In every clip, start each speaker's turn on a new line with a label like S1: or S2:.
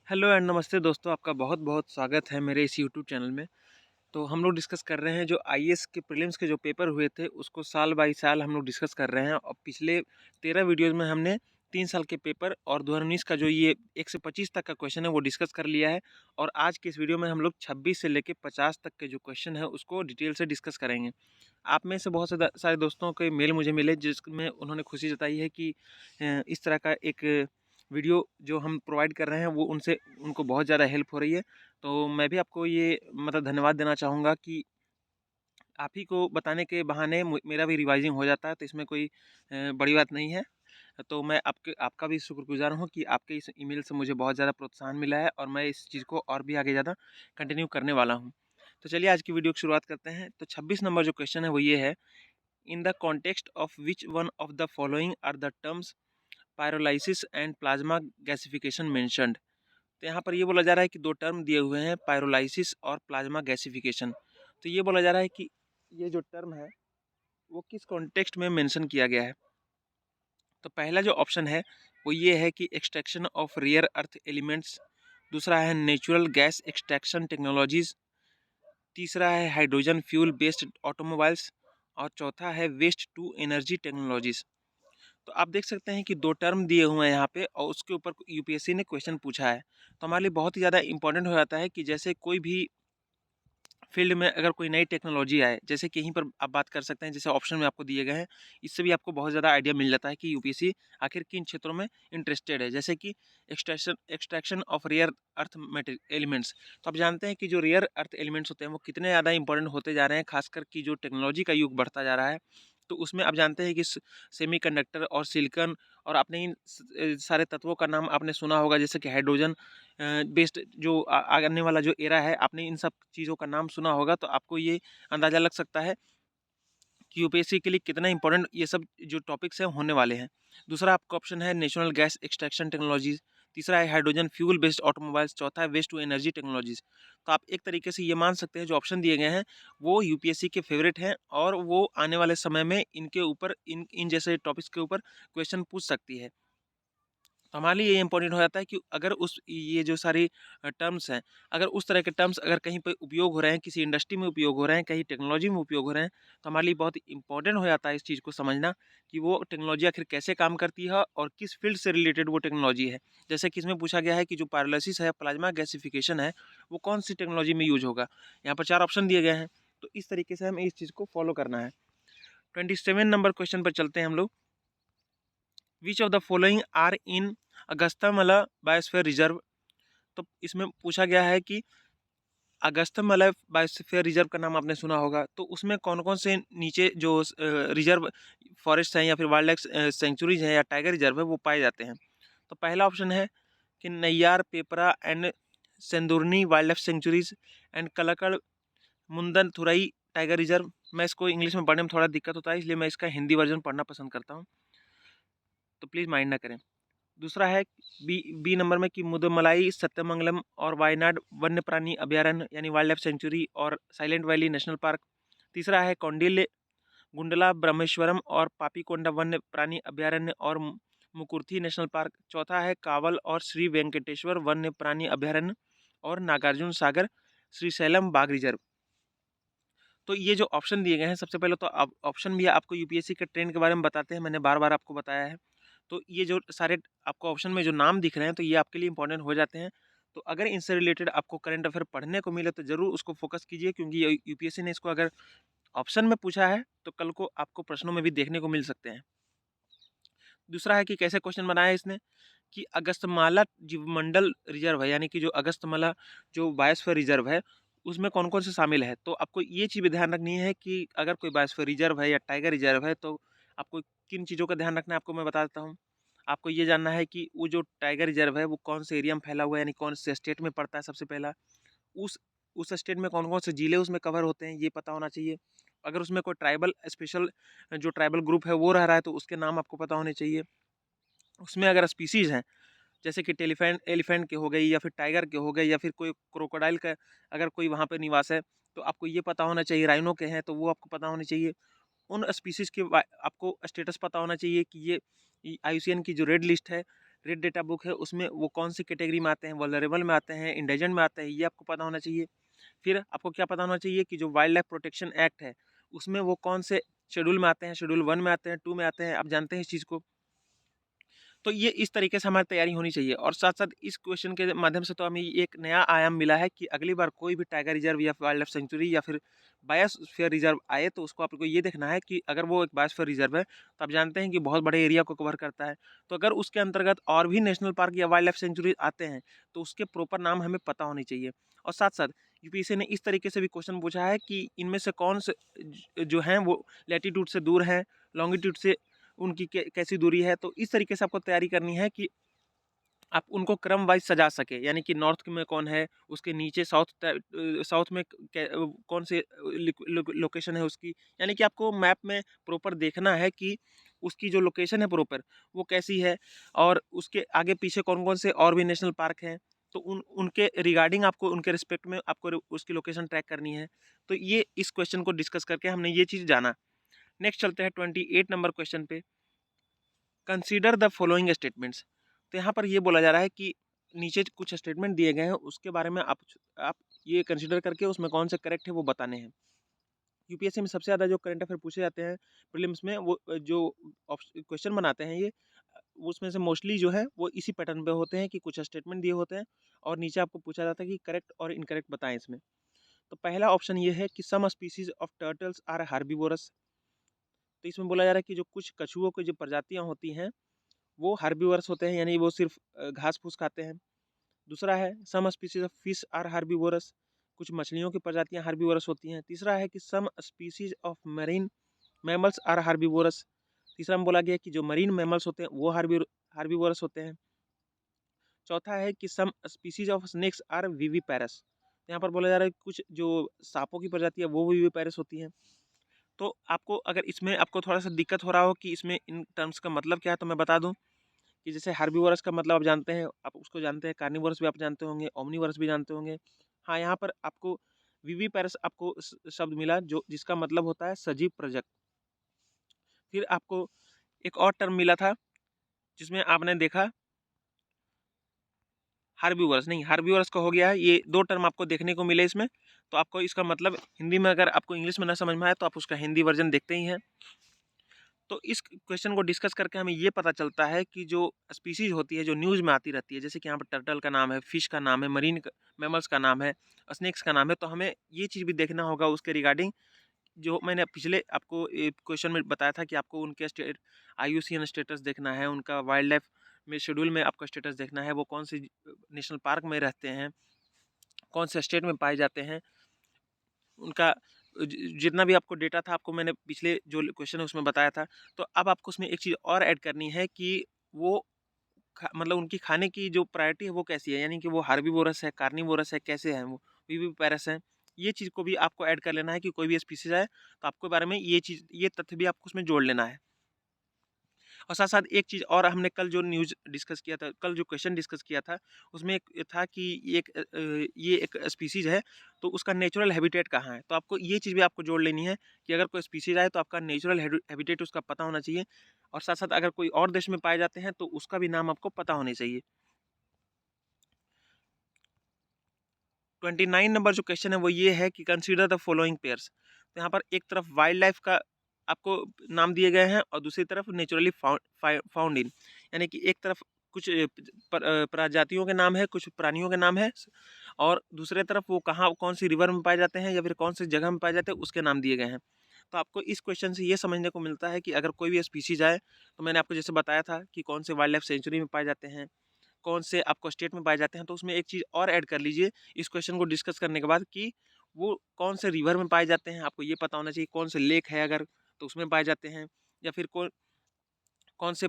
S1: Hello and नमस्ते दोस्तों, आपका बहुत बहुत स्वागत है मेरे इस यूट्यूब चैनल में। तो हम लोग डिस्कस कर रहे हैं जो आईएएस के प्रीलिम्स के जो पेपर हुए थे उसको साल बाई साल हम लोग डिस्कस कर रहे हैं। और पिछले 13 वीडियोज़ में हमने 3 साल के पेपर और 2019 का जो ये 1 से 25 तक का क्वेश्चन है वो डिस्कस कर लिया है। और आज के इस वीडियो में हम लोग 26 से लेकर 50 तक के जो क्वेश्चन है उसको डिटेल से डिस्कस करेंगे। आप में से बहुत से सारे दोस्तों के मेल मुझे मिले जिसमें उन्होंने खुशी जताई है कि इस तरह का एक वीडियो जो हम प्रोवाइड कर रहे हैं वो उनसे उनको बहुत ज़्यादा हेल्प हो रही है। तो मैं भी आपको ये मतलब धन्यवाद देना चाहूँगा कि आप ही को बताने के बहाने मेरा भी रिवाइजिंग हो जाता है, तो इसमें कोई बड़ी बात नहीं है। तो मैं आपका भी शुक्रगुजार हूँ कि आपके इस ईमेल से मुझे बहुत ज़्यादा प्रोत्साहन मिला है और मैं इस चीज़ को और भी आगे ज़्यादा कंटिन्यू करने वाला हूँ। तो चलिए आज की वीडियो की शुरुआत करते हैं। तो 26 नंबर जो क्वेश्चन है वो ये है, in the context of which one of the following are the terms pyrolysis and plasma gasification mentioned. तो यहाँ पर ये बोला जा रहा है कि दो टर्म दिए हुए हैं, पायरोलाइसिस और प्लाज्मा गैसिफिकेशन। तो ये बोला जा रहा है कि ये जो टर्म है वो किस कॉन्टेक्स्ट में मेंशन किया गया है। तो पहला जो ऑप्शन है वो ये है कि extraction of rare earth elements, दूसरा है नेचुरल गैस एक्सट्रैक्शन टेक्नोलॉजीज, तीसरा है हाइड्रोजन फ्यूल बेस्ड ऑटोमोबाइल्स और चौथा है वेस्ट टू एनर्जी टेक्नोलॉजीज। तो आप देख सकते हैं कि दो टर्म दिए हुए हैं यहाँ पे और उसके ऊपर यूपीएससी ने क्वेश्चन पूछा है। तो हमारे लिए बहुत ही ज़्यादा इंपॉर्टेंट हो जाता है कि जैसे कोई भी फील्ड में अगर कोई नई टेक्नोलॉजी आए, जैसे कि यहीं पर आप बात कर सकते हैं, जैसे ऑप्शन में आपको दिए गए हैं, इससे भी आपको बहुत ज़्यादा आइडिया मिल जाता है कि यूपीएससी आखिर किन क्षेत्रों में इंटरेस्टेड है। जैसे कि extraction of rare earth elements. तो आप जानते हैं कि जो रेयर अर्थ एलिमेंट्स होते हैं वो कितने ज़्यादा इंपॉर्टेंट होते जा रहे हैं, खासकर कि जो टेक्नोलॉजी का युग बढ़ता जा रहा है। तो उसमें आप जानते हैं कि सेमीकंडक्टर और सिलिकॉन और आपने इन सारे तत्वों का नाम आपने सुना होगा, जैसे कि हाइड्रोजन बेस्ड जो आने वाला जो एरा है, आपने इन सब चीज़ों का नाम सुना होगा। तो आपको ये अंदाज़ा लग सकता है कि यूपीएससी के लिए कितना इंपॉर्टेंट ये सब जो टॉपिक्स हैं होने वाले हैं। दूसरा आपका ऑप्शन है नेशनल गैस एक्सट्रैक्शन टेक्नोलॉजीज, तीसरा है हाइड्रोजन फ्यूल बेस्ड ऑटोमोबाइल्स, चौथा है वेस्ट टू एनर्जी टेक्नोलॉजीज। तो आप एक तरीके से ये मान सकते हैं जो ऑप्शन दिए गए हैं वो यूपीएससी के फेवरेट हैं और वो आने वाले समय में इनके ऊपर इन इन जैसे टॉपिक्स के ऊपर क्वेश्चन पूछ सकती है। तो हमारे लिए ये इंपॉर्टेंट हो जाता है कि अगर उस ये जो सारी टर्म्स हैं, अगर उस तरह के टर्म्स अगर कहीं पे उपयोग हो रहे हैं, किसी इंडस्ट्री में उपयोग हो रहे हैं, कहीं टेक्नोलॉजी में उपयोग हो रहे हैं, तो हमारे लिए बहुत इंपॉर्टेंट हो जाता है इस चीज़ को समझना कि वो टेक्नोलॉजी आखिर कैसे काम करती है और किस फील्ड से रिलेटेड वो टेक्नोलॉजी है। जैसे कि इसमें पूछा गया है कि जो पायरोलिसिस है, प्लाज्मा गैसिफिकेशन है, वो कौन सी टेक्नोलॉजी में यूज होगा। यहाँ पर 4 ऑप्शन दिए गए हैं, तो इस तरीके से हमें इस चीज़ को फॉलो करना है। 27 नंबर क्वेश्चन पर चलते हैं हम लोग। Which of the following are in Agasthyamala biosphere reserve. तो इसमें पूछा गया है कि अगस्त्यामला बायोस्फीयर रिजर्व का नाम आपने सुना होगा, तो उसमें कौन कौन से नीचे जो रिजर्व फॉरेस्ट हैं या फिर वाइल्ड लाइफ सेंचुरीज हैं या टाइगर रिजर्व है वो पाए जाते हैं। तो पहला ऑप्शन है कि Neyyar Peppara and Shendurney wildlife sanctuaries and Kalakad Mundanthurai tiger reserve. मैं इसको इंग्लिश में पढ़ने में थोड़ा दिक्कत होता है, इसलिए मैं इसका हिंदी वर्जन पढ़ना पसंद करता हूँ, तो प्लीज़ माइंड ना करें। दूसरा है बी बी नंबर में कि मुदुमलाई, सत्यमंगलम और वायनाड वन्य प्राणी अभयारण्य यानी वाइल्ड लाइफ सेंचुरी और साइलेंट वैली नेशनल पार्क। तीसरा है कौंडिल्य, गुंडला ब्रह्मेश्वरम और पापीकोंडा वन्य प्राणी अभयारण्य और मुकुर्थी नेशनल पार्क। चौथा है कावल और श्री वेंकटेश्वर वन्य प्राणी अभयारण्य और नागार्जुन सागर श्रीशैलम बाघ रिजर्व। तो ये जो ऑप्शन दिए गए हैं, सबसे पहले तो ऑप्शन भी आपको यूपीएससी के ट्रेंड के बारे में बताते हैं, मैंने बार बार आपको बताया है। तो ये जो सारे आपको ऑप्शन में जो नाम दिख रहे हैं तो ये आपके लिए इंपॉर्टेंट हो जाते हैं। तो अगर इनसे रिलेटेड आपको करंट अफेयर पढ़ने को मिले तो ज़रूर उसको फोकस कीजिए, क्योंकि यूपीएससी ने इसको अगर ऑप्शन में पूछा है तो कल को आपको प्रश्नों में भी देखने को मिल सकते हैं। दूसरा है कि कैसे क्वेश्चन बनाया है इसने कि अगस्तमाला जीवमंडल रिजर्व है, यानी कि जो अगस्तमाला जो बायोस्फीयर रिजर्व है उसमें कौन कौन से शामिल है। तो आपको ये चीज़ भी ध्यान रखनी है कि अगर कोई बायोस्फीयर रिजर्व है या टाइगर रिजर्व है तो आपको किन चीज़ों का ध्यान रखना है, आपको मैं बता देता हूँ। आपको ये जानना है कि वो जो टाइगर रिजर्व है वो कौन से एरिया में फैला हुआ है, यानी कौन से स्टेट में पड़ता है सबसे पहला। उस उस स्टेट में कौन कौन से ज़िले उसमें कवर होते हैं ये पता होना चाहिए। अगर उसमें कोई ट्राइबल स्पेशल जो ट्राइबल ग्रुप है वो रह रहा है तो उसके नाम आपको पता होने चाहिए। उसमें अगर स्पीसीज़ हैं जैसे कि टेलीफेंट एलिफेंट के हो गई या फिर टाइगर के हो गए या फिर कोई क्रोकोडाइल का अगर कोई वहाँ पे निवास है तो आपको ये पता होना चाहिए। राइनो के हैं तो वो आपको पता होने चाहिए। उन स्पीसीज़ के आपको स्टेटस पता होना चाहिए कि ये आईयूसीएन की जो रेड लिस्ट है, रेड डेटा बुक है उसमें वो कौन सी कैटेगरी में आते हैं, वल्नरेबल में आते हैं, इंडेंजर्ड में आते हैं, ये आपको पता होना चाहिए। फिर आपको क्या पता होना चाहिए कि जो वाइल्ड लाइफ प्रोटेक्शन एक्ट है उसमें वो कौन से शेड्यूल में आते हैं, शेड्यूल 1 में आते हैं, 2 में आते हैं, आप जानते हैं इस चीज़ को। तो ये इस तरीके से हमारी तैयारी होनी चाहिए और साथ-साथ इस क्वेश्चन के माध्यम से तो हमें एक नया आयाम मिला है कि अगली बार कोई भी टाइगर रिज़र्व या वाइल्ड लाइफ सेंचुरी या फिर बायोस्फीयर रिज़र्व आए तो उसको आपको ये देखना है कि अगर वो एक बायोस्फीयर रिज़र्व है तो आप जानते हैं कि बहुत बड़े एरिया को कवर करता है। तो अगर उसके अंतर्गत और भी नेशनल पार्क या वाइल्ड लाइफ सेंचुरी आते हैं तो उसके प्रॉपर नाम हमें पता होने चाहिए। और साथ-साथ यूपीएससी ने इस तरीके से भी क्वेश्चन पूछा है कि इनमें से कौन से जो हैं वो लैटीट्यूड से दूर हैं, लॉन्गिट्यूड से उनकी कैसी दूरी है। तो इस तरीके से आपको तैयारी करनी है कि आप उनको क्रम वाइज सजा सके, यानी कि नॉर्थ में कौन है, उसके नीचे साउथ में कौन से लोकेशन है उसकी, यानी कि आपको मैप में प्रॉपर देखना है कि उसकी जो लोकेशन है प्रॉपर वो कैसी है और उसके आगे पीछे कौन कौन से और भी नेशनल पार्क हैं। तो उनके रिगार्डिंग आपको उनके रिस्पेक्ट में आपको उसकी लोकेशन ट्रैक करनी है। तो ये इस क्वेश्चन को डिस्कस करके हमने ये चीज़ जाना। नेक्स्ट चलते हैं 28 नंबर क्वेश्चन पे। Consider the following statements. तो यहाँ पर ये बोला जा रहा है कि नीचे कुछ स्टेटमेंट दिए गए हैं उसके बारे में आप ये कंसीडर करके उसमें कौन से करेक्ट है वो बताने हैं। यूपीएससी में सबसे ज़्यादा जो करंट अफेयर पूछे जाते हैं प्रीलिम्स में वो जो क्वेश्चन बनाते हैं ये उसमें से मोस्टली जो है वो इसी पैटर्न पे होते हैं कि कुछ स्टेटमेंट दिए होते हैं और नीचे आपको पूछा जाता है कि करेक्ट और इनकरेक्ट बताएं इसमें। तो पहला ऑप्शन ये है कि some species of turtles are herbivorous. तो इसमें बोला जा रहा है कि जो कुछ कछुओं की जो प्रजातियां होती हैं वो हार्बीवोरस होते हैं, यानी वो सिर्फ घास फूस खाते हैं। दूसरा है some species of fish are herbivorous, कुछ मछलियों की प्रजातियां हार्बीवोरस होती हैं। तीसरा है कि some species of marine mammals are herbivorous. तीसरा में बोला गया कि जो मरीन मैमल्स होते हैं वो हार्बीवोरस होते हैं। चौथा है कि some species of snakes are viviparous. यहाँ पर बोला जा रहा है कि कुछ जो सांपों की प्रजाति है वो विविपेरस होती हैं। तो आपको अगर इसमें आपको थोड़ा सा दिक्कत हो रहा हो कि इसमें इन टर्म्स का मतलब क्या है तो मैं बता दूं कि जैसे हार्बीवोरस का मतलब आप जानते हैं, आप उसको जानते हैं, कार्निवोरस भी आप जानते होंगे, ओमनीवोरस भी जानते होंगे। हाँ, यहाँ पर आपको विविपेरस आपको शब्द मिला जो जिसका मतलब होता है सजीव प्रजक। फिर आपको एक और टर्म मिला था जिसमें आपने देखा हार्बीवोरस, नहीं हार्बीवोरस का हो गया है। ये दो टर्म आपको देखने को मिले इसमें। तो आपको इसका मतलब हिंदी में अगर आपको इंग्लिश में ना समझ में आए तो आप उसका हिंदी वर्जन देखते ही हैं। तो इस क्वेश्चन को डिस्कस करके हमें ये पता चलता है कि जो स्पीसीज होती है जो न्यूज़ में आती रहती है, जैसे कि यहाँ पर टर्टल का नाम है, फिश का नाम है, मरीन मैमल्स का नाम है, स्नेक्स का नाम है, तो हमें ये चीज़ भी देखना होगा उसके रिगार्डिंग। जो मैंने पिछले आपको क्वेश्चन में बताया था कि आपको उनके IUCN स्टेटस देखना है, उनका वाइल्ड लाइफ में शेड्यूल में आपका स्टेटस देखना है, वो कौन सी नेशनल पार्क में रहते हैं, कौन से स्टेट में पाए जाते हैं, उनका जितना भी आपको डेटा था आपको मैंने पिछले जो क्वेश्चन है उसमें बताया था। तो अब आपको उसमें एक चीज़ और ऐड करनी है कि वो मतलब उनकी खाने की जो प्रायोरिटी है वो कैसी है, यानी कि वो हार्बीवोरस है, कार्निवोरस है, कैसे हैं वो, विविपेरस है। ये चीज़ को भी आपको ऐड कर लेना है कि कोई भी स्पीसीज आए तो आपके बारे में ये तथ्य भी आपको उसमें जोड़ लेना है। और साथ साथ एक चीज़ और, हमने कल जो न्यूज़ डिस्कस किया था, कल जो क्वेश्चन डिस्कस किया था उसमें एक था कि ये एक स्पीसीज है तो उसका नेचुरल हैबिटेट कहाँ है। तो आपको ये चीज़ भी आपको जोड़ लेनी है कि अगर कोई स्पीसीज आए तो आपका नेचुरल हैबिटेट उसका पता होना चाहिए। और साथ साथ अगर कोई और देश में पाए जाते हैं तो उसका भी नाम आपको पता होना चाहिए। 29 नंबर जो क्वेश्चन है वो ये है कि कंसीडर द फॉलोइंग पेयर्स। तो यहाँ पर एक तरफ वाइल्ड लाइफ का आपको नाम दिए गए हैं और दूसरी तरफ नेचुरली फाउंड इन, यानी कि एक तरफ कुछ प्रजातियों के नाम है, कुछ प्राणियों के नाम है, और दूसरे तरफ वो कहाँ कौन सी रिवर में पाए जाते हैं या फिर कौन सी जगह में पाए जाते हैं उसके नाम दिए गए हैं। तो आपको इस क्वेश्चन से ये समझने को मिलता है कि अगर कोई भी स्पीसीज आए तो मैंने आपको जैसे बताया था कि कौन से वाइल्ड लाइफ सेंचुरी में पाए जाते हैं, कौन से आपको स्टेट में पाए जाते हैं, तो उसमें एक चीज़ और ऐड कर लीजिए इस क्वेश्चन को डिस्कस करने के बाद कि वो कौन से रिवर में पाए जाते हैं। आपको ये पता होना चाहिए कौन से लेक है अगर तो उसमें पाए जाते हैं, या फिर कौन कौन से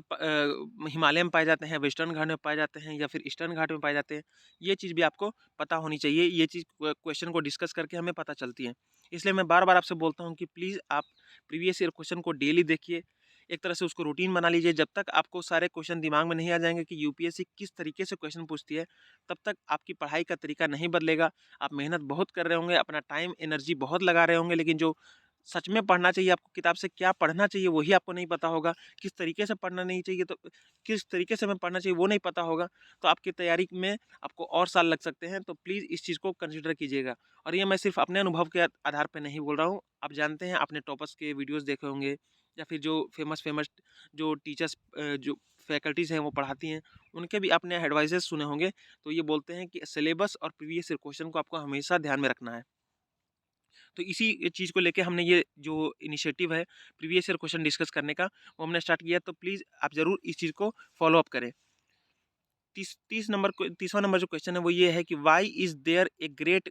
S1: हिमालय में पाए जाते हैं, वेस्टर्न घाट में पाए जाते हैं, या फिर ईस्टर्न घाट में पाए जाते हैं। ये चीज़ भी आपको पता होनी चाहिए। ये चीज़ क्वेश्चन को डिस्कस करके हमें पता चलती है। इसलिए मैं बार बार आपसे बोलता हूँ कि प्लीज़ आप प्रीवियस ईयर क्वेश्चन को डेली देखिए, एक तरह से उसको रूटीन बना लीजिए। जब तक आपको सारे क्वेश्चन दिमाग में नहीं आ जाएंगे कि यूपीएससी किस तरीके से क्वेश्चन पूछती है, तब तक आपकी पढ़ाई का तरीका नहीं बदलेगा। आप मेहनत बहुत कर रहे होंगे, अपना टाइम एनर्जी बहुत लगा रहे होंगे, लेकिन जो सच में पढ़ना चाहिए, आपको किताब से क्या पढ़ना चाहिए वही आपको नहीं पता होगा, किस तरीके से पढ़ना नहीं चाहिए तो किस तरीके से हमें पढ़ना चाहिए वो नहीं पता होगा, तो आपकी तैयारी में आपको और साल लग सकते हैं। तो प्लीज़ इस चीज़ को कंसिडर कीजिएगा। और ये मैं सिर्फ अपने अनुभव के आधार पर नहीं बोल रहा हूँ। आप जानते हैं, आपने टॉपर्स के वीडियोज़ देखे होंगे या फिर जो फेमस फेमस जो टीचर्स जो फैकल्टीज़ हैं वो पढ़ाती हैं, उनके भी आपने एडवाइजेस सुने होंगे। तो ये बोलते हैं कि सिलेबस और प्रीवियस ईयर क्वेश्चन को आपको हमेशा ध्यान में रखना है। तो इसी चीज़ को लेके हमने ये जो इनिशिएटिव है प्रीवियस ईयर क्वेश्चन डिस्कस करने का, वो हमने स्टार्ट किया। तो प्लीज़ आप ज़रूर इस चीज़ को फॉलो अप करें। 30वां नंबर जो क्वेश्चन है वो ये है कि why is there a great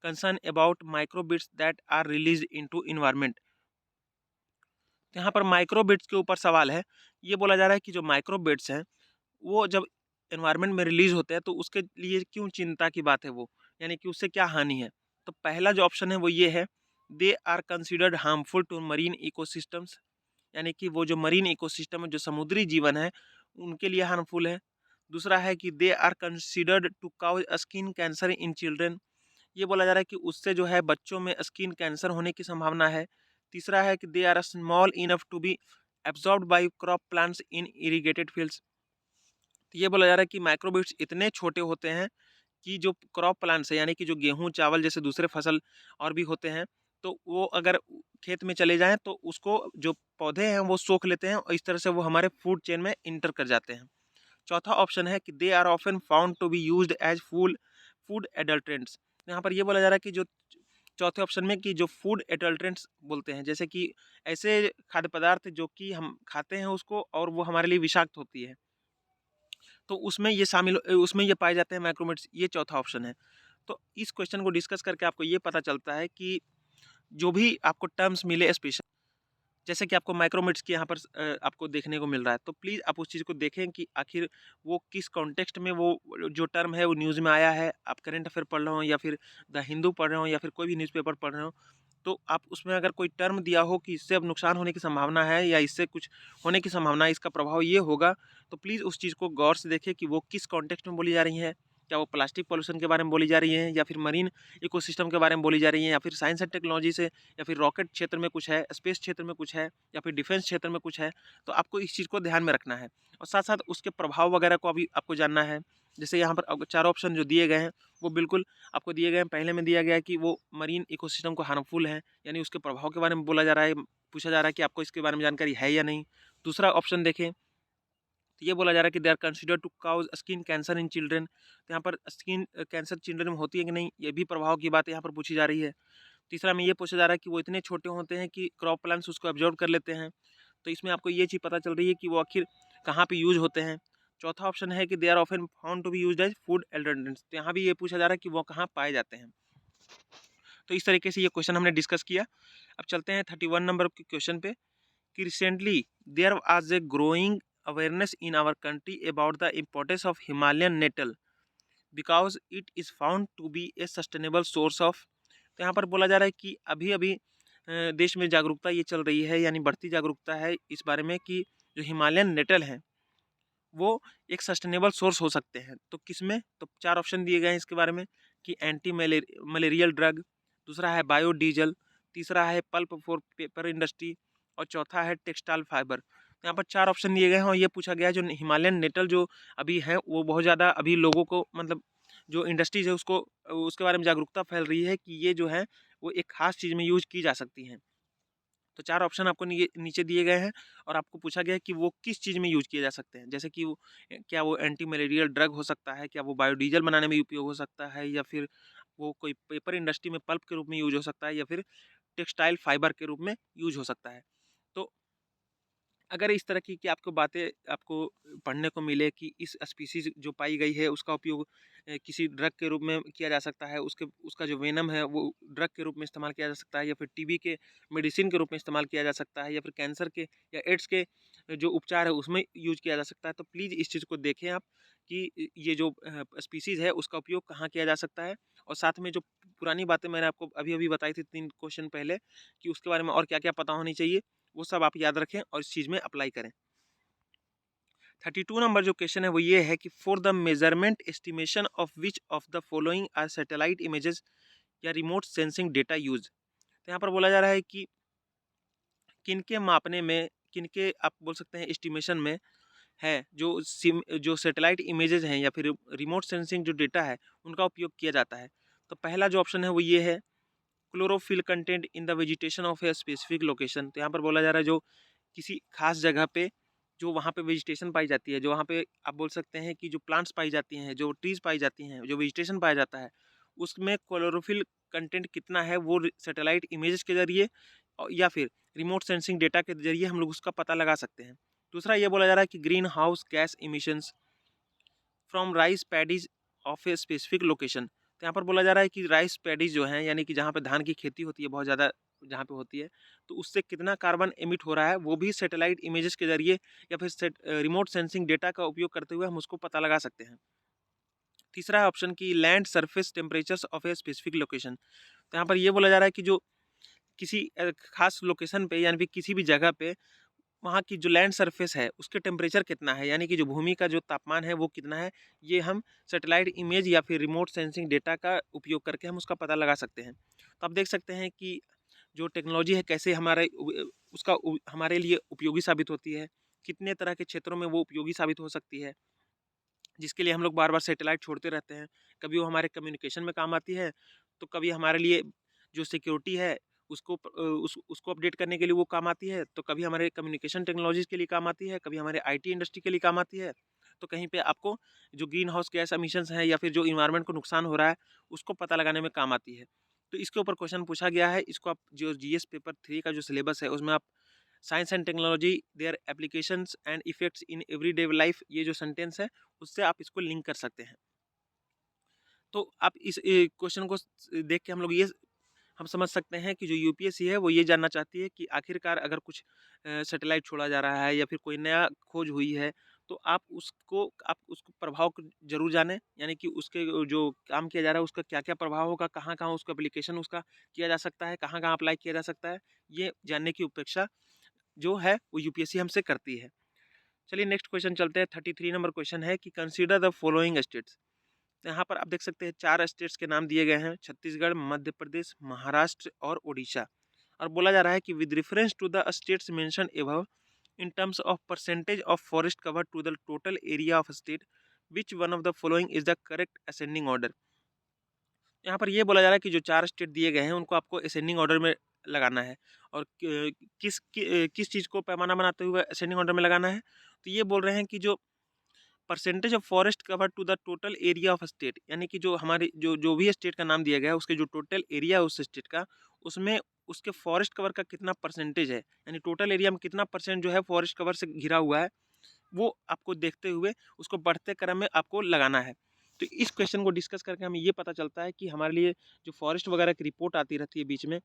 S1: concern about microbeads that are released into environment. तो यहाँ पर माइक्रोबिट्स के ऊपर सवाल है। ये बोला जा रहा है कि जो माइक्रोबिट्स हैं वो जब एनवायरनमेंट में रिलीज होते हैं तो उसके लिए क्यों चिंता की बात है वो, यानी कि उससे क्या हानि है। तो पहला जो ऑप्शन है वो ये है, they are considered harmful to marine ecosystems, यानी कि वो जो मरीन इकोसिस्टम है, जो समुद्री जीवन है, उनके लिए हार्मफुल है। दूसरा है कि they are considered to cause skin cancer in children, ये बोला जा रहा है कि उससे जो है बच्चों में स्किन कैंसर होने की संभावना है। तीसरा है कि they are small enough to be absorbed by crop plants in irrigated fields. तो ये बोला जा रहा है कि माइक्रोबिट्स इतने छोटे होते हैं कि जो क्रॉप प्लांट्स है, यानी कि जो गेहूँ चावल जैसे दूसरे फसल और भी होते हैं, तो वो अगर खेत में चले जाएं तो उसको जो पौधे हैं वो सोख लेते हैं और इस तरह से वो हमारे फूड चेन में इंटर कर जाते हैं। चौथा ऑप्शन है कि they are often found to be used as food food adulterants. यहाँ पर ये बोला जा रहा है कि जो चौथे ऑप्शन में कि जो फूड एडल्ट्रेंट्स बोलते हैं, जैसे कि ऐसे खाद्य पदार्थ जो कि हम खाते हैं उसको और वो हमारे लिए विषाक्त होती है, तो उसमें ये पाए जाते हैं माइक्रोमेट्स। ये चौथा ऑप्शन है। तो इस क्वेश्चन को डिस्कस करके आपको ये पता चलता है कि जो भी आपको टर्म्स मिले स्पेशल, जैसे कि आपको माइक्रोमिट्स के यहाँ पर आपको देखने को मिल रहा है, तो प्लीज़ आप उस चीज़ को देखें कि आखिर वो किस कॉन्टेक्स्ट में वो जो टर्म है वो न्यूज़ में आया है। आप करंट अफेयर पढ़ रहे हो या फिर द हिंदू पढ़ रहे हो या फिर कोई भी न्यूज़पेपर पढ़ रहे हो, तो आप उसमें अगर कोई टर्म दिया हो कि इससे अब नुकसान होने की संभावना है या इससे कुछ होने की संभावना है, इसका प्रभाव ये होगा, तो प्लीज़ उस चीज़ को गौर से देखें कि वो किस कॉन्टेक्स्ट में बोली जा रही है। क्या वो प्लास्टिक पॉल्यूशन के बारे में बोली जा रही है, या फिर मरीन इकोसिस्टम के बारे में बोली जा रही है, या फिर साइंस एंड टेक्नोलॉजी से, या फिर रॉकेट क्षेत्र में कुछ है, स्पेस क्षेत्र में कुछ है, या फिर डिफेंस क्षेत्र में कुछ है। तो आपको इस चीज़ को ध्यान में रखना है और साथ साथ उसके प्रभाव वगैरह को अभी आपको जानना है। जैसे यहाँ पर चार ऑप्शन जो दिए गए हैं वो बिल्कुल आपको दिए गए हैं। पहले में दिया गया है कि वो मरीन इकोसिस्टम को हार्मफुल है, यानी उसके प्रभाव के बारे में बोला जा रहा है, पूछा जा रहा है कि आपको इसके बारे में जानकारी है या नहीं। दूसरा ऑप्शन देखें तो ये बोला जा रहा है कि they are consider to cause skin cancer in children. तो यहाँ पर स्किन कैंसर चिल्ड्रन में होती है कि नहीं, ये भी प्रभाव की बात यहाँ पर पूछी जा रही है। तीसरा में ये पूछा जा रहा है कि वो इतने छोटे होते हैं कि क्रॉप प्लांट्स उसको एब्जॉर्ब कर लेते हैं। तो इसमें आपको ये चीज़ पता चल रही है कि वो आखिर कहाँ पे यूज़ होते हैं। चौथा ऑप्शन है कि they are often found to be used as food alternatives. तो यहाँ भी ये पूछा जा रहा है कि वो कहाँ पाए जाते हैं। तो इस तरीके से ये क्वेश्चन हमने डिस्कस किया। अब चलते हैं 31 नंबर के क्वेश्चन पे कि recently there was a growing awareness in our country about the importance of Himalayan nettle because it is found to be a sustainable source of. तो यहाँ पर बोला जा रहा है कि अभी अभी देश में जागरूकता ये चल रही है, यानी बढ़ती जागरूकता है इस बारे में कि जो हिमालयन नेटल हैं वो एक सस्टेनेबल सोर्स हो सकते हैं। तो किसमें, तो चार ऑप्शन दिए गए हैं इसके बारे में कि एंटी मलेरियल ड्रग, दूसरा है बायोडीजल, तीसरा है पल्प फॉर पेपर इंडस्ट्री और चौथा है टेक्सटाइल फाइबर। तो यहाँ पर चार ऑप्शन दिए गए हैं और ये पूछा गया है जो हिमालयन नेटल जो अभी है वो बहुत ज़्यादा अभी लोगों को मतलब जो इंडस्ट्रीज है उसको उसके बारे में जागरूकता फैल रही है कि ये जो है वो एक खास चीज़ में यूज की जा सकती हैं। तो चार ऑप्शन आपको नीचे दिए गए हैं और आपको पूछा गया है कि वो किस चीज़ में यूज किए जा सकते हैं। जैसे कि वो क्या वो एंटी मलेरियल ड्रग हो सकता है, क्या वो बायोडीजल बनाने में उपयोग हो सकता है, या फिर वो कोई पेपर इंडस्ट्री में पल्प के रूप में यूज हो सकता है, या फिर टेक्सटाइल फाइबर के रूप में यूज हो सकता है। तो अगर इस तरह की आपको बातें आपको पढ़ने को मिले कि इस स्पीसीज जो पाई गई है उसका उपयोग किसी ड्रग के रूप में किया जा सकता है, उसका जो वेनम है वो ड्रग के रूप में इस्तेमाल किया जा सकता है, या फिर टीबी के मेडिसिन के रूप में इस्तेमाल किया जा सकता है, या फिर कैंसर के या एड्स के जो उपचार है उसमें यूज किया जा सकता है, तो प्लीज़ इस चीज़ को देखें आप कि ये जो स्पीसीज़ है उसका उपयोग कहाँ किया जा सकता है। और साथ में जो पुरानी बातें मैंने आपको अभी अभी बताई थी 3 क्वेश्चन पहले कि उसके बारे में और क्या क्या पता होनी चाहिए, वो सब आप याद रखें और इस चीज़ में अप्लाई करें। 32 नंबर जो क्वेश्चन है वो ये है कि for the measurement estimation of which of the following are satellite images या रिमोट सेंसिंग डेटा यूज। तो यहाँ पर बोला जा रहा है कि किनके मापने में, किनके आप बोल सकते हैं एस्टिमेशन में है, जो सैटेलाइट इमेजेस हैं या फिर रिमोट सेंसिंग जो डेटा है उनका उपयोग किया जाता है। तो पहला जो ऑप्शन है वो ये है, chlorophyll content in the vegetation of a specific location. तो यहाँ पर बोला जा रहा है जो किसी खास जगह पे जो वहाँ पे वेजिटेशन पाई जाती है, जो वहाँ पे आप बोल सकते हैं कि जो प्लांट्स पाई जाती हैं, जो ट्रीज पाई जाती हैं, जो वेजिटेशन पाया जाता है, उसमें क्लोरोफिल कंटेंट कितना है वो सैटेलाइट इमेजेस के जरिए या फिर रिमोट सेंसिंग डेटा के जरिए हम लोग उसका पता लगा सकते हैं। दूसरा ये बोला जा रहा है कि green house gas emissions from rice paddies of a specific location. तो यहाँ पर बोला जा रहा है कि राइस पैडीज जो हैं, यानी कि जहाँ पे धान की खेती होती है बहुत ज़्यादा, जहाँ पे होती है, तो उससे कितना कार्बन एमिट हो रहा है वो भी सैटेलाइट इमेजेस के जरिए या फिर रिमोट सेंसिंग डेटा का उपयोग करते हुए हम उसको पता लगा सकते हैं। तीसरा है ऑप्शन की land surface temperatures of a specific location. तो यहाँ पर ये बोला जा रहा है कि जो किसी खास लोकेशन पे यानी कि किसी भी जगह पे वहाँ की जो लैंड सरफेस है उसके टेम्परेचर कितना है, यानी कि जो भूमि का जो तापमान है वो कितना है, ये हम सैटेलाइट इमेज या फिर रिमोट सेंसिंग डेटा का उपयोग करके हम उसका पता लगा सकते हैं। तो आप देख सकते हैं कि जो टेक्नोलॉजी है कैसे हमारे लिए उपयोगी साबित होती है, कितने तरह के क्षेत्रों में वो उपयोगी साबित हो सकती है, जिसके लिए हम लोग बार बार सैटेलाइट छोड़ते रहते हैं। कभी वो हमारे कम्युनिकेशन में काम आती है, तो कभी हमारे लिए जो सिक्योरिटी है उसको अपडेट करने के लिए वो काम आती है, तो कभी हमारे कम्युनिकेशन टेक्नोलॉजीज़ के लिए काम आती है, कभी हमारे आईटी इंडस्ट्री के लिए काम आती है। तो कहीं पे आपको जो ग्रीन हाउस गैस एमिशंस हैं या फिर जो इन्वायरमेंट को नुकसान हो रहा है, उसको पता लगाने में काम आती है। तो इसके ऊपर क्वेश्चन पूछा गया है, इसको आप जो जीएस पेपर 3 का जो सिलेबस है उसमें आप science and technology their applications and effects in everyday life, ये जो सेंटेंस है उससे आप इसको लिंक कर सकते हैं। तो आप इस क्वेश्चन को देख के हम समझ सकते हैं कि जो यूपीएससी है वो ये जानना चाहती है कि आखिरकार अगर कुछ सैटेलाइट छोड़ा जा रहा है या फिर कोई नया खोज हुई है, तो आप उसको प्रभाव को जरूर जानें, यानी कि उसके जो काम किया जा रहा है उसका क्या क्या प्रभाव होगा, कहाँ कहाँ उसका एप्लीकेशन उसका किया जा सकता है, कहाँ कहाँ अप्लाई किया जा सकता है, ये जानने की अपेक्षा जो है वो यूपीएससी हमसे करती है। चलिए नेक्स्ट क्वेश्चन चलते हैं। 33 नंबर क्वेश्चन है कि कंसीडर द फॉलोइंग स्टेट्स। यहाँ पर आप देख सकते हैं 4 स्टेट्स के नाम दिए गए हैं, छत्तीसगढ़, मध्य प्रदेश, महाराष्ट्र और उड़ीसा। और बोला जा रहा है कि with reference to the states mention above in terms of percentage of forest cover to the total area of state, which one of the following is the correct ascending order. यहाँ पर ये बोला जा रहा है कि जो 4 स्टेट दिए गए हैं उनको आपको असेंडिंग ऑर्डर में लगाना है। और किस चीज़ को पैमाना बनाते हुए असेंडिंग ऑर्डर में लगाना है, तो ये बोल रहे हैं कि जो percentage of forest cover to the total area of state, यानी कि जो हमारे जो भी स्टेट का नाम दिया गया है उसके जो टोटल एरिया है उस स्टेट का, उसमें उसके फॉरेस्ट कवर का कितना परसेंटेज है, यानी टोटल एरिया में कितना परसेंट जो है फॉरेस्ट कवर से घिरा हुआ है, वो आपको देखते हुए उसको बढ़ते क्रम में आपको लगाना है। तो इस क्वेश्चन को डिस्कस करके हमें ये पता चलता है कि हमारे लिए जो फॉरेस्ट वगैरह की रिपोर्ट आती रहती है बीच में,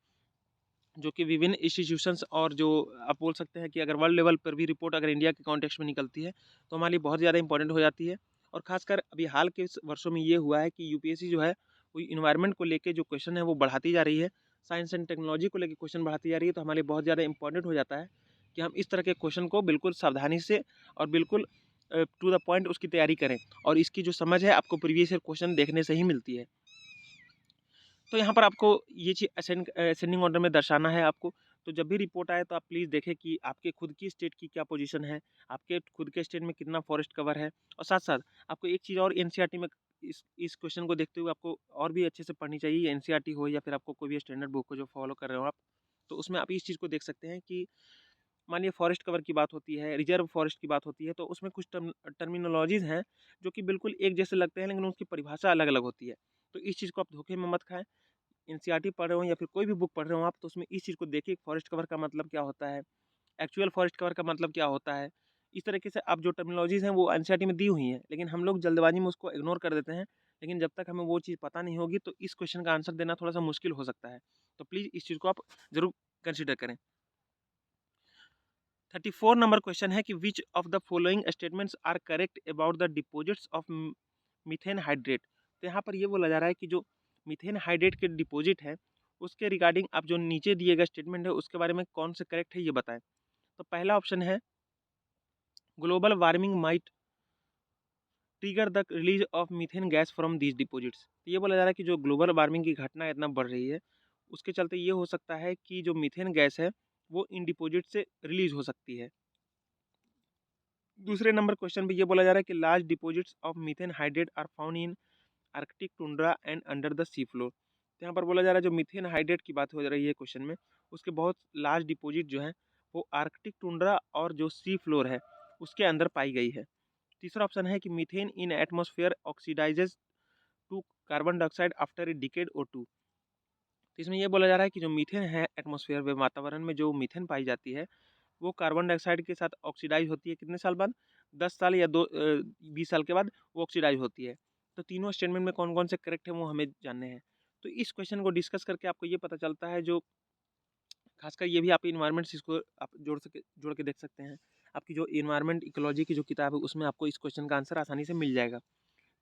S1: जो कि विभिन्न इंस्टीट्यूशंस और जो आप बोल सकते हैं कि अगर वर्ल्ड लेवल पर भी रिपोर्ट अगर इंडिया के कॉन्टेक्स्ट में निकलती है तो हमारे लिए बहुत ज़्यादा इंपॉर्टेंट हो जाती है। और खासकर अभी हाल के वर्षों में ये हुआ है कि यूपीएससी जो है वो इन्वायरमेंट को लेके जो क्वेश्चन है वो बढ़ाती जा रही है, साइंस एंड टेक्नोलॉजी को लेकर क्वेश्चन बढ़ाती जा रही है। तो हमारे लिए बहुत ज़्यादा इंपॉर्टेंट हो जाता है कि हम इस तरह के क्वेश्चन को बिल्कुल सावधानी से और बिल्कुल टू द पॉइंट उसकी तैयारी करें, और इसकी जो समझ है आपको प्रीवियस ईयर क्वेश्चन देखने से ही मिलती है। तो यहाँ पर आपको ये चीज़ असेंडिंग ऑर्डर में दर्शाना है आपको। तो जब भी रिपोर्ट आए तो आप प्लीज़ देखें कि आपके खुद की स्टेट की क्या पोजीशन है, आपके खुद के स्टेट में कितना फॉरेस्ट कवर है। और साथ-साथ आपको एक चीज़ और एनसीईआरटी में इस क्वेश्चन को देखते हुए आपको और भी अच्छे से पढ़नी चाहिए, एनसीईआरटी हो या फिर आपको कोई भी स्टैंडर्ड बुक हो जो फॉलो कर रहे हो आप। तो उसमें आप इस चीज़ को देख सकते हैं कि मानिए फॉरेस्ट कवर की बात होती है, रिजर्व फॉरेस्ट की बात होती है, तो उसमें कुछ टर्मिनोलॉजीज़ हैं जो कि बिल्कुल एक जैसे लगते हैं लेकिन उसकी परिभाषा अलग-अलग होती है। तो इस चीज़ को आप धोखे में मत खाएँ। एनसीईआरटी पढ़ रहे हो या फिर कोई भी बुक पढ़ रहे हो आप, तो उसमें इस चीज़ को देखिए फॉरेस्ट कवर का मतलब क्या होता है, एक्चुअल फॉरेस्ट कवर का मतलब क्या होता है। इस तरीके से आप जो टर्मिनोलॉजीज़ हैं वो एनसीईआरटी में दी हुई हैं, लेकिन हम लोग जल्दबाजी में उसको इग्नोर कर देते हैं। लेकिन जब तक हमें वो चीज़ पता नहीं होगी तो इस क्वेश्चन का आंसर देना थोड़ा-सा मुश्किल हो सकता है। तो प्लीज़ इस चीज़ को आप ज़रूर कंसिडर करें। 34 नंबर क्वेश्चन है कि which of the following statements are correct about the deposits of methane hydrate. तो यहाँ पर ये बोला जा रहा है कि जो मीथेन हाइड्रेट के डिपॉजिट है उसके रिगार्डिंग आप जो नीचे दिए गए स्टेटमेंट है उसके बारे में कौन से करेक्ट है ये बताएं। तो पहला ऑप्शन है global warming might trigger the release of methane gas from these deposits. तो ये बोला जा रहा है कि जो ग्लोबल वार्मिंग की घटना इतना बढ़ रही है उसके चलते ये हो सकता है कि जो मीथेन गैस है वो इन डिपॉजिट से रिलीज हो सकती है। दूसरे नंबर क्वेश्चन पे ये बोला जा रहा है कि large deposits of methane hydrate are found in Arctic tundra and under the sea floor. तो यहाँ पर बोला जा रहा है जो मीथेन हाइड्रेट की बात हो रही है क्वेश्चन में, उसके बहुत लार्ज डिपॉजिट जो है वो आर्कटिक टुंड्रा और जो सी फ्लोर है उसके अंदर पाई गई है। तीसरा ऑप्शन है कि methane in atmosphere oxidizes to carbon dioxide after a decade or two. तो इसमें यह बोला जा रहा है कि जो मीथेन है एटमॉस्फेयर में, वातावरण में जो मीथेन पाई जाती है वो कार्बन डाइऑक्साइड के साथ ऑक्सीडाइज होती है कितने साल बाद, 10 साल या 20 साल के बाद वो ऑक्सीडाइज होती है। तो तीनों स्टेटमेंट में कौन कौन से करेक्ट है वो हमें जानने हैं। तो इस क्वेश्चन को डिस्कस करके आपको ये पता चलता है, जो खासकर ये भी आप इन्वायरमेंट से इसको आप जोड़ के देख सकते हैं। आपकी जो इन्वायरमेंट इकोलॉजी की जो किताब है उसमें आपको इस क्वेश्चन का आंसर आसानी से मिल जाएगा।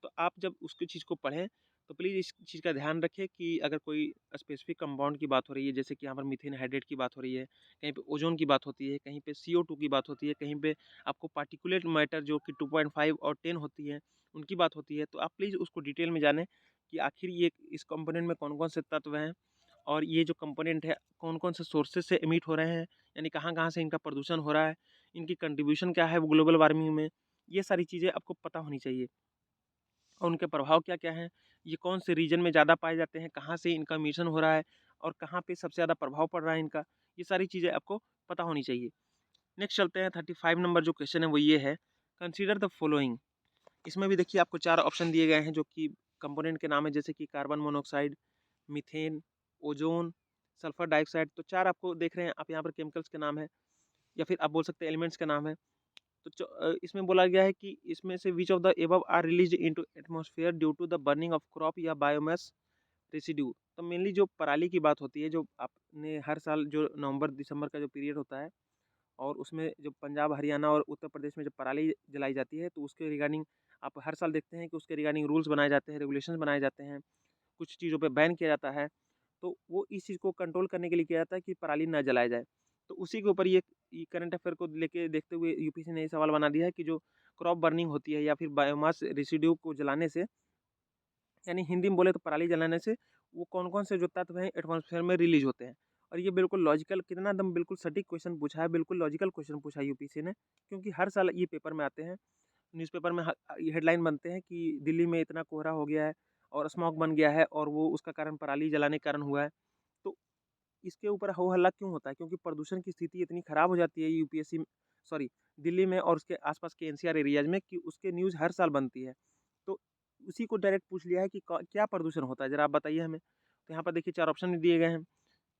S1: तो आप जब उसकी चीज़ को पढ़ें तो प्लीज़ इस चीज़ का ध्यान रखें कि अगर कोई स्पेसिफिक कंपाउंड की बात हो रही है, जैसे कि यहाँ पर मीथेन हाइड्रेट की बात हो रही है, कहीं पे ओजोन की बात होती है, कहीं पे CO2 की बात होती है, कहीं पे आपको पार्टिकुलेट मैटर जो कि 2.5 और 10 होती है उनकी बात होती है, तो आप प्लीज़ उसको डिटेल में जानें कि आखिर ये इस कंपोनेंट में कौन कौन से तत्व हैं और ये जो कंपोनेंट है कौन कौन से सोर्सेज से एमिट हो रहे हैं, यानी कहाँ कहाँ से इनका प्रदूषण हो रहा है, इनकी कंट्रीब्यूशन क्या है ग्लोबल वार्मिंग में। ये सारी चीज़ें आपको पता होनी चाहिए और उनके प्रभाव क्या-क्या हैं, ये कौन से रीजन में ज़्यादा पाए जाते हैं, कहाँ से इनका मिशन हो रहा है और कहाँ पे सबसे ज़्यादा प्रभाव पड़ रहा है इनका, ये सारी चीज़ें आपको पता होनी चाहिए। नेक्स्ट चलते हैं 35 नंबर जो क्वेश्चन है वो ये है, कंसीडर द फॉलोइंग। इसमें भी देखिए आपको 4 ऑप्शन दिए गए हैं जो कि कंपोनेंट के नाम है, जैसे कि carbon monoxide, methane, ozone, sulphur dioxide. तो 4 आपको देख रहे हैं आप यहाँ पर केमिकल्स के नाम है या फिर आप बोल सकते हैं एलिमेंट्स का नाम है। तो इसमें बोला गया है कि इसमें से which of the above are released into atmosphere due to the burning of crop या बायोमास रेसिड्यू। तो मेनली जो पराली की बात होती है, जो आपने हर साल जो नवंबर दिसंबर का जो पीरियड होता है और उसमें जो पंजाब हरियाणा और उत्तर प्रदेश में जब पराली जलाई जाती है तो उसके रिगार्डिंग आप हर साल देखते हैं कि उसके रिगार्डिंग रूल्स बनाए जाते हैं, रेगुलेशंस बनाए जाते हैं, कुछ चीज़ों पे बैन किया जाता है। तो वो इस चीज़ को कंट्रोल करने के लिए किया जाता है कि पराली ना जलाया जाए। तो उसी के ऊपर ये करंट अफेयर को लेके देखते हुए यूपीएससी ने ये सवाल बना दिया है कि जो क्रॉप बर्निंग होती है या फिर बायोमास रेसिड्यू को जलाने से, यानी हिंदी में बोले तो पराली जलाने से वो कौन कौन से जो तत्व हैं एटमॉस्फेयर में रिलीज होते हैं। और ये बिल्कुल लॉजिकल, कितना एकदम बिल्कुल सटीक क्वेश्चन पूछा है, बिल्कुल लॉजिकल क्वेश्चन पूछा है यूपीएससी ने, क्योंकि हर साल ये पेपर में आते हैं, न्यूज़पेपर में हेडलाइन बनते हैं कि दिल्ली में इतना कोहरा हो गया है और स्मॉग बन गया है और वो उसका कारण पराली जलाने के कारण हुआ है। तो इसके ऊपर हो हल्ला क्यों होता है? क्योंकि प्रदूषण की स्थिति इतनी खराब हो जाती है यूपीएससी सॉरी दिल्ली में और उसके आसपास के एनसीआर एरियाज में कि उसके न्यूज़ हर साल बनती है। तो उसी को डायरेक्ट पूछ लिया है कि क्या प्रदूषण होता है, ज़रा आप बताइए हमें। तो यहाँ पर देखिए 4 ऑप्शन दिए गए हैं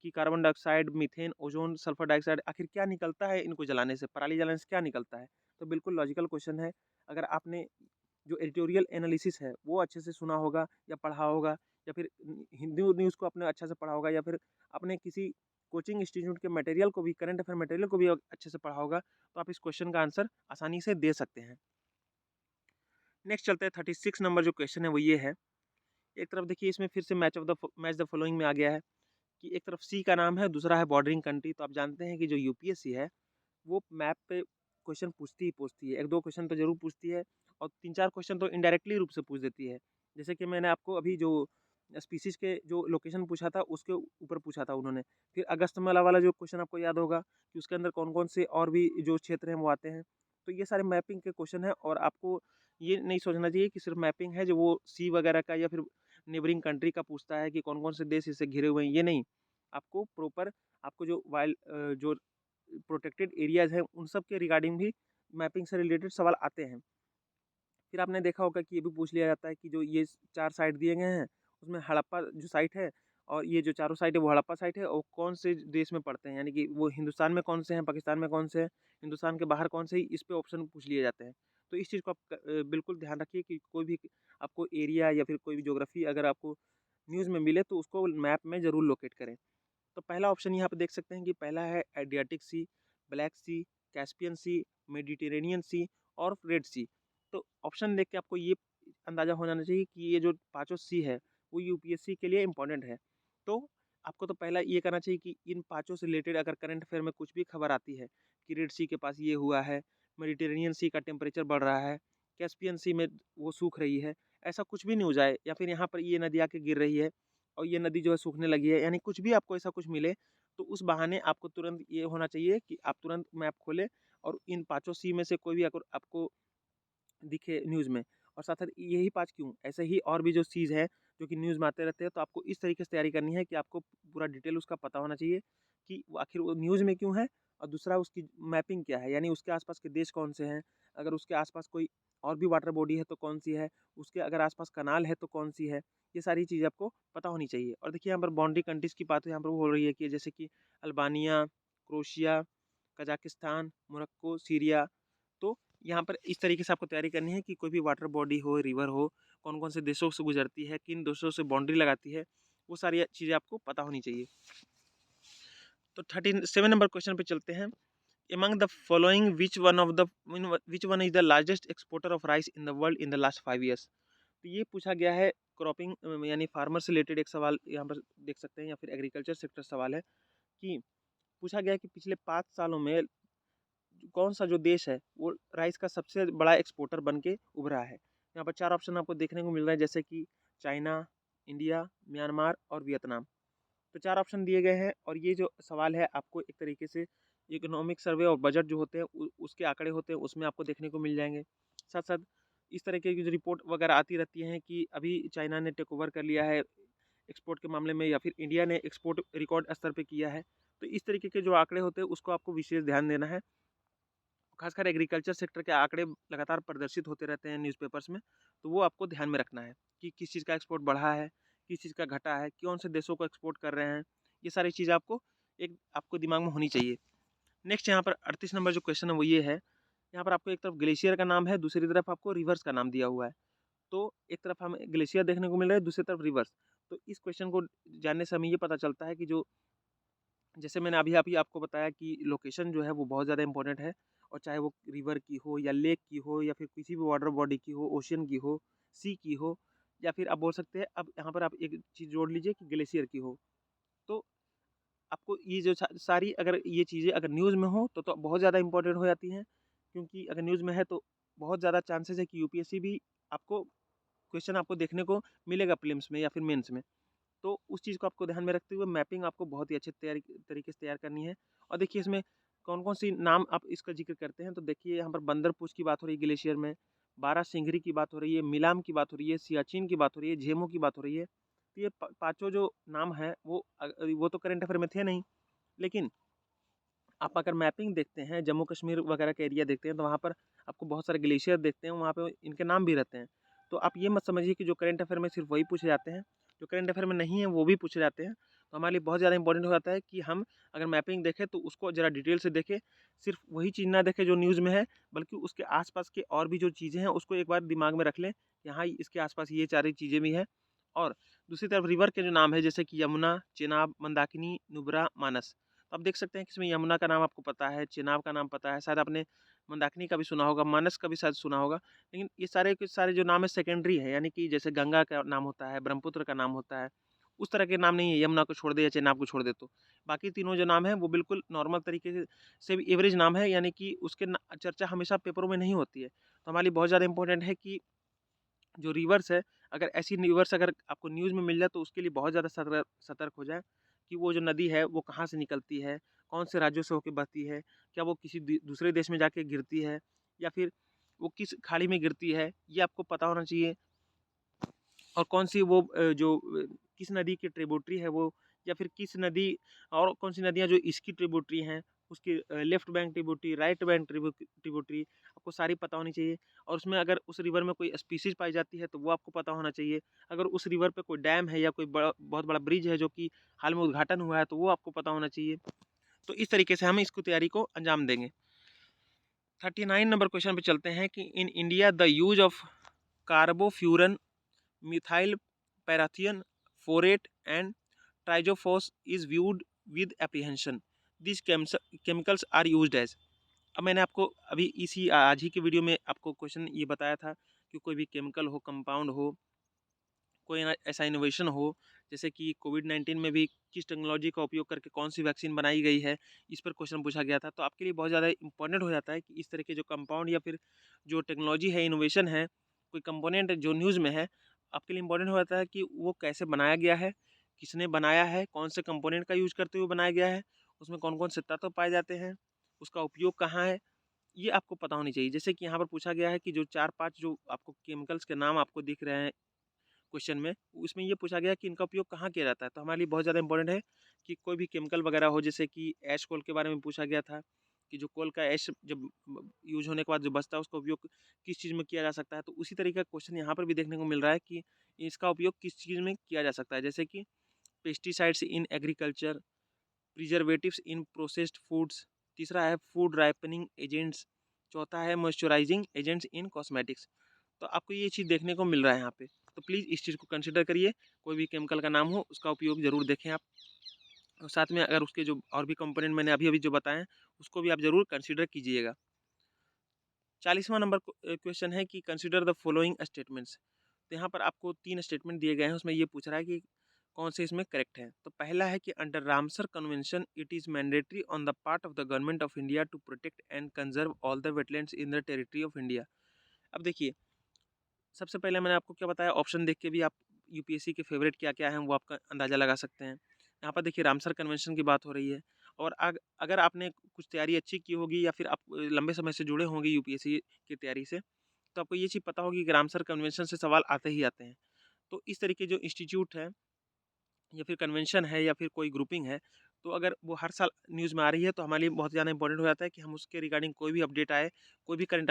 S1: कि carbon dioxide, methane, ozone, sulphur dioxide. आखिर क्या निकलता है इनको जलाने से, पराली जलाने से क्या निकलता है? तो बिल्कुल लॉजिकल क्वेश्चन है। अगर आपने जो एडिटोरियल एनालिसिस है वो अच्छे से सुना होगा या पढ़ा होगा या फिर हिंदी न्यूज़ को आपने अच्छे से पढ़ा होगा या फिर आपने किसी कोचिंग इंस्टीट्यूट के मटेरियल को भी, करंट अफेयर मटेरियल को भी अच्छे से पढ़ा होगा, तो आप इस क्वेश्चन का आंसर आसानी से दे सकते हैं। नेक्स्ट चलते हैं 36 नंबर जो क्वेश्चन है वो ये है। एक तरफ देखिए इसमें फिर से मैच द फॉलोइंग में आ गया है कि एक तरफ सी का नाम है, दूसरा है बॉर्डरिंग कंट्री। तो आप जानते हैं कि जो यूपीएससी है वो मैप पे क्वेश्चन पूछती ही पूछती है, 1-2 क्वेश्चन तो ज़रूर पूछती है और 3-4 क्वेश्चन तो इनडायरेक्टली रूप से पूछ देती है। जैसे कि मैंने आपको अभी जो स्पीशीज़ के जो लोकेशन पूछा था उसके ऊपर पूछा था उन्होंने। फिर अगस्तमाला वाला जो क्वेश्चन आपको याद होगा कि उसके अंदर कौन-कौन से और भी जो क्षेत्र हैं वो आते हैं। तो ये सारे मैपिंग के क्वेश्चन हैं और आपको ये नहीं सोचना चाहिए कि सिर्फ मैपिंग है जो वो सी वगैरह का या फिर नेबरिंग कंट्री का पूछता है कि कौन-कौन से देश इससे घिरे हुए हैं, ये नहीं। आपको प्रॉपर आपको जो जो प्रोटेक्टेड एरियाज़ हैं उन सब के रिगार्डिंग भी मैपिंग से रिलेटेड सवाल आते हैं। फिर आपने देखा होगा कि ये भी पूछ लिया जाता है कि जो ये 4 साइट दिए गए हैं उसमें हड़प्पा जो साइट है और ये जो चारों साइट है वो हड़प्पा साइट है और कौन से देश में पड़ते हैं, यानी कि वो हिंदुस्तान में कौन से हैं, पाकिस्तान में कौन से हैं, हिंदुस्तान के बाहर कौन से, इस पे ऑप्शन पूछ लिए जाते हैं। तो इस चीज़ को आप बिल्कुल ध्यान रखिए कि कोई भी आपको एरिया या फिर कोई भी ज्योग्राफी अगर आपको न्यूज़ में मिले तो उसको मैप में ज़रूर लोकेट करें। तो पहला ऑप्शन यहाँ पे देख सकते हैं कि पहला है एड्रियाटिक सी, ब्लैक सी, कैस्पियन सी, मेडिटेरेनियन सी और रेड सी। तो ऑप्शन देख के आपको ये अंदाज़ा हो जाना चाहिए कि ये जो पाँचों सी है वो यूपीएससी के लिए इम्पोर्टेंट है। तो आपको तो पहला ये करना चाहिए कि इन पाँचों से रिलेटेड अगर करंट अफेयर में कुछ भी खबर आती है कि रेड सी के पास ये हुआ है, मेडिटेरेनियन सी का टेम्परेचर बढ़ रहा है, कैस्पियन सी में वो सूख रही है, ऐसा कुछ भी न्यूज़ आए या फिर यहाँ पर ये नदी आके गिर रही है और ये नदी जो है सूखने लगी है, यानी कुछ भी आपको ऐसा कुछ मिले तो उस बहाने आपको तुरंत ये होना चाहिए कि आप तुरंत मैप खोलें और इन 5 सी में से कोई भी अगर आपको दिखे न्यूज़ में, और साथ-साथ यही 5 क्यों, ऐसे ही और भी जो सीज़ है, जो कि न्यूज़ में आते रहते हैं, तो आपको इस तरीके से तैयारी करनी है कि आपको पूरा डिटेल उसका पता होना चाहिए कि वो आखिर वो न्यूज़ में क्यों है, और दूसरा उसकी मैपिंग क्या है, यानी उसके आस-पास के देश कौन से हैं, अगर उसके आस-पास कोई और भी वाटर बॉडी है तो कौन-सी है, उसके अगर आस-पास कनाल है तो कौन-सी है, ये सारी चीज़ें आपको पता होनी चाहिए। और देखिए यहाँ पर बाउंड्री कंट्रीज़ की बात यहाँ पर हो रही है कि जैसे कि Albania, Croatia, Kazakhstan, Morocco, Syria, तो यहाँ पर इस तरीके से आपको तैयारी करनी है कि कोई भी वाटर बॉडी हो, रिवर हो, कौन-कौन से देशों से गुजरती है, किन देशों से बाउंड्री लगाती है, वो सारी चीज़ें आपको पता होनी चाहिए। तो 37 नंबर क्वेश्चन पे चलते हैं। Among the following which one is the largest exporter of rice in the world in the last 5 years? तो ये पूछा गया है क्रॉपिंग यानी फार्मर से रिलेटेड एक सवाल यहाँ पर देख सकते हैं, या फिर एग्रीकल्चर सेक्टर सवाल है कि पूछा गया है कि पिछले 5 सालों में कौन सा जो देश है वो राइस का सबसे बड़ा एक्सपोर्टर बन के उभरा है। यहाँ पर 4 ऑप्शन आपको देखने को मिल रहा है, जैसे कि चाइना, इंडिया, म्यांमार और वियतनाम। तो 4 ऑप्शन दिए गए हैं, और ये जो सवाल है आपको एक तरीके से इकोनॉमिक सर्वे और बजट जो होते हैं उसके आंकड़े होते हैं उसमें आपको देखने को मिल जाएंगे। साथ साथ इस तरह की जो रिपोर्ट वगैरह आती रहती हैं कि अभी चाइना ने टेक ओवर कर लिया है एक्सपोर्ट के मामले में, या फिर इंडिया ने एक्सपोर्ट रिकॉर्ड स्तर पे किया है। तो इस तरीके के जो आंकड़े होते हैं उसको आपको विशेष ध्यान देना है। खासकर एग्रीकल्चर सेक्टर के आंकड़े लगातार प्रदर्शित होते रहते हैं न्यूज़पेपर्स में, तो वो आपको ध्यान में रखना है कि किस चीज़ का एक्सपोर्ट बढ़ा है, किस चीज़ का घटा है, कौन से देशों को एक्सपोर्ट कर रहे हैं, ये सारी चीज़ आपको दिमाग में होनी चाहिए। नेक्स्ट यहाँ पर 38 नंबर जो क्वेश्चन है वो ये है, यहाँ पर आपको एक तरफ ग्लेशियर का नाम है, दूसरी तरफ आपको रिवर्स का नाम दिया हुआ है। तो एक तरफ हमें ग्लेशियर देखने को मिल रहा है, दूसरी तरफ रिवर्स। तो इस क्वेश्चन को जानने से हमें ये पता चलता है कि जो जैसे मैंने अभी आपको बताया कि लोकेशन जो है वो बहुत ज़्यादा इंपॉर्टेंट है, और चाहे वो रिवर की हो या लेक की हो या फिर किसी भी वाटर बॉडी की हो, ओशियन की हो, सी की हो, या फिर आप बोल सकते हैं अब यहाँ पर आप एक चीज़ जोड़ लीजिए कि ग्लेशियर की हो। तो आपको ये जो सारी अगर ये चीज़ें अगर न्यूज़ में हो तो बहुत ज़्यादा इंपॉर्टेंट हो जाती हैं, क्योंकि अगर न्यूज़ में है तो बहुत ज़्यादा चांसेस है कि यूपीएससी भी आपको क्वेश्चन आपको देखने को मिलेगा प्रीलिम्स में या फिर मेंस में। तो उस चीज़ को आपको ध्यान में रखते हुए मैपिंग आपको बहुत ही अच्छे तरीके से तैयार करनी है। और देखिए इसमें कौन-कौन सी नाम आप इसका ज़िक्र करते हैं, तो देखिए यहाँ पर बंदरपूछ की बात हो रही है ग्लेशियर में, बारासिंगरी की बात हो रही है, मिलाम की बात हो रही है, सियाचिन की बात हो रही है, झेमू की बात हो रही है। तो ये प पाँचों जो नाम हैं वो तो करंट अफेयर में थे नहीं, लेकिन आप अगर मैपिंग देखते हैं, जम्मू कश्मीर वगैरह का एरिया देखते हैं, तो वहाँ पर आपको बहुत सारे ग्लेशियर देखते हैं, वहाँ पे इनके नाम भी रहते हैं। तो आप ये मत समझिए कि जो करंट अफेयर में सिर्फ वही पूछे जाते हैं, जो करंट अफेयर में नहीं है वो भी पूछे जाते हैं। तो हमारे लिए बहुत ज़्यादा इंपॉर्टेंट हो जाता है कि हम अगर मैपिंग देखें तो उसको ज़रा डिटेल से देखें, सिर्फ वही चीज़ ना देखें जो न्यूज़ में है, बल्कि उसके आस-पास के और भी जो चीज़ें हैं उसको एक बार दिमाग में रख लें कि हाँ, इसके आस-पास ये सारी चीज़ें भी हैं। और दूसरी तरफ रिवर के जो नाम है जैसे कि यमुना, चेनाब, मंदाकिनी, नुब्रा, मानस। तो आप देख सकते हैं कि इसमें यमुना का नाम आपको पता है, चेनाब का नाम पता है, शायद आपने मंदाकिनी का भी सुना होगा, मानस का भी शायद सुना होगा। लेकिन ये सारे के सारे जो नाम है सेकेंडरी है, यानी कि जैसे गंगा का नाम होता है, ब्रह्मपुत्र का नाम होता है, उस तरह के नाम नहीं है, यमुना को छोड़ दे या चेनाब को छोड़ दे तो। बाकी तीनों जो नाम हैं वो बिल्कुल नॉर्मल तरीके से भी एवरेज नाम है, यानी कि उसके चर्चा हमेशा पेपरों में नहीं होती है। तो हमारे लिए बहुत ज़्यादा इंपॉर्टेंट है कि जो रिवर्स है, अगर ऐसी रिवर्स अगर आपको न्यूज़ में मिल जाए तो उसके लिए बहुत ज़्यादा सतर्क हो जाएँ कि वो जो नदी है वो कहाँ से निकलती है, कौन से राज्यों से होके बहती है, क्या वो किसी दूसरे देश में जाके गिरती है, या फिर वो किस खाड़ी में गिरती है, ये आपको पता होना चाहिए। और कौन सी वो किस नदी की ट्रिब्यूटरी है वो, या फिर किस नदी और कौन सी नदियाँ जो इसकी ट्रिब्यूटरी हैं, उसकी left bank tributary, right bank tributary आपको सारी पता होनी चाहिए। और उसमें अगर उस रिवर में कोई स्पीशीज़ पाई जाती है तो वो आपको पता होना चाहिए। अगर उस रिवर पे कोई डैम है या कोई बहुत बड़ा ब्रिज है जो कि हाल में उद्घाटन हुआ है तो वो आपको पता होना चाहिए। तो इस तरीके से हम इसको तैयारी को अंजाम देंगे। 39 नंबर क्वेश्चन पे चलते हैं कि in India the use of carbofuran, methyl parathion, phorate and triazophos is viewed with apprehension, this chemicals are used as. अब मैंने आपको अभी इसी आज ही के वीडियो में आपको क्वेश्चन ये बताया था कि कोई भी केमिकल हो, कंपाउंड हो, कोई ऐसा इनोवेशन हो, जैसे कि कोविड-19 में भी किस टेक्नोलॉजी का उपयोग करके कौन सी वैक्सीन बनाई गई है, इस पर क्वेश्चन पूछा गया था। तो आपके लिए बहुत ज़्यादा इंपॉर्टेंट हो जाता है कि इस तरह के जो कंपाउंड या फिर जो टेक्नोलॉजी है, इनोवेशन है, कोई कंपोनेंट जो न्यूज़ में है, आपके लिए इंपॉर्टेंट हो जाता है कि वो कैसे बनाया गया है, किसने बनाया है, कौन से कंपोनेंट का यूज करते हुए बनाया गया है, उसमें कौन कौन से तत्व पाए जाते हैं, उसका उपयोग कहाँ है, ये आपको पता होनी चाहिए। जैसे कि यहाँ पर पूछा गया है कि जो 4-5 जो आपको केमिकल्स के नाम आपको दिख रहे हैं क्वेश्चन में, उसमें ये पूछा गया कि इनका उपयोग कहाँ किया जाता है। तो हमारे लिए बहुत ज़्यादा इंपॉर्टेंट है कि कोई भी केमिकल वगैरह हो, जैसे कि ऐश कोल के बारे में पूछा गया था कि जो कोल का ऐश जब यूज होने के बाद जो बचता है उसका उपयोग किस चीज़ में किया जा सकता है। तो उसी तरीके का क्वेश्चन यहाँ पर भी देखने को मिल रहा है कि इसका उपयोग किस चीज़ में किया जा सकता है। जैसे कि pesticides in agriculture, preservatives in processed foods, तीसरा है फूड राइपनिंग एजेंट्स, चौथा है मॉइस्चराइजिंग एजेंट्स इन कॉस्मेटिक्स। तो आपको ये चीज़ देखने को मिल रहा है यहाँ पे। तो प्लीज़ इस चीज़ को कंसिडर करिए, कोई भी केमिकल का नाम हो उसका उपयोग ज़रूर देखें आप, और साथ में अगर उसके जो और भी कंपोनेंट मैंने अभी अभी जो बताए हैं उसको भी आप ज़रूर कंसिडर कीजिएगा। 40वां नंबर क्वेश्चन है कि कंसिडर द फॉलोइंग स्टेटमेंट्स। तो यहाँ पर आपको 3 स्टेटमेंट दिए गए हैं, उसमें ये पूछ रहा है कि कौन से इसमें करेक्ट है। तो पहला है कि under Ramsar convention it is mandatory on the part of the government of India to protect and conserve all the wetlands in the territory of India. अब देखिए, सबसे पहले मैंने आपको क्या बताया, ऑप्शन देख के भी आप यूपीएससी के फेवरेट क्या-क्या हैं वो आपका अंदाज़ा लगा सकते हैं। यहाँ पर देखिए रामसर कन्वेंशन की बात हो रही है, और अगर आपने कुछ तैयारी अच्छी की होगी या फिर आप लंबे समय से जुड़े होंगे यूपीएससी की तैयारी से, तो आपको ये चीज़ पता होगी कि रामसर कन्वेंशन से सवाल आते ही आते हैं। तो इस तरीके जो इंस्टीट्यूट है या फिर कन्वेंशन है या फिर कोई ग्रुपिंग है, तो अगर वो हर साल न्यूज़ में आ रही है तो हमारे लिए बहुत ज़्यादा इंपॉर्टेंट हो जाता है कि हम उसके रिगार्डिंग कोई भी अपडेट आए, कोई भी करंट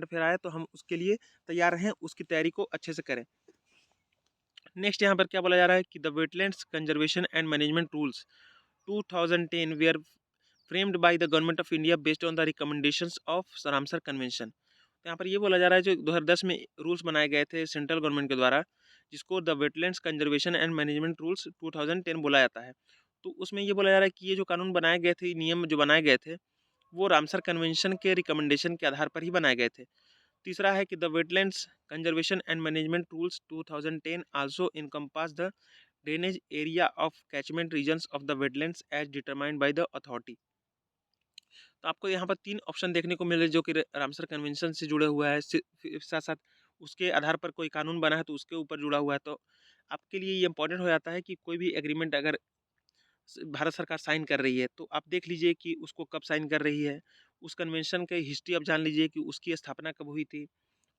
S1: अफेयर आए तो हम उसके लिए तैयार रहें, उसकी तैयारी को अच्छे से करें। नेक्स्ट यहाँ पर क्या बोला जा रहा है कि the wetlands conservation and management rules 2010 were framed by the government of India based on the recommendations of Ramsar convention. तो यहाँ पर ये बोला जा रहा है जो 2010 में रूल्स बनाए गए थे सेंट्रल गवर्नमेंट के द्वारा, जिसको the wetlands conservation and management rules 2010 बोला जाता है। तो उसमें ये बोला जा रहा है कि ये जो कानून बनाए गए थे, नियम जो बनाए गए थे, वो रामसर कन्वेंशन के रिकमेंडेशन के आधार पर ही बनाए गए थे। तीसरा है कि the wetlands conservation and management rules 2010 also encompass the drainage area of catchment regions of the wetlands as determined by the authority. तो आपको यहाँ पर 3 ऑप्शन देखने को मिल रहे जो कि रामसर कन्वेंशन से जुड़े हुआ है, फिर साथ-साथ उसके आधार पर कोई कानून बना है तो उसके ऊपर जुड़ा हुआ है। तो आपके लिए ये इम्पोर्टेंट हो जाता है कि कोई भी एग्रीमेंट अगर भारत सरकार साइन कर रही है तो आप देख लीजिए कि उसको कब साइन कर रही है, उस कन्वेंशन की हिस्ट्री आप जान लीजिए कि उसकी स्थापना कब हुई थी,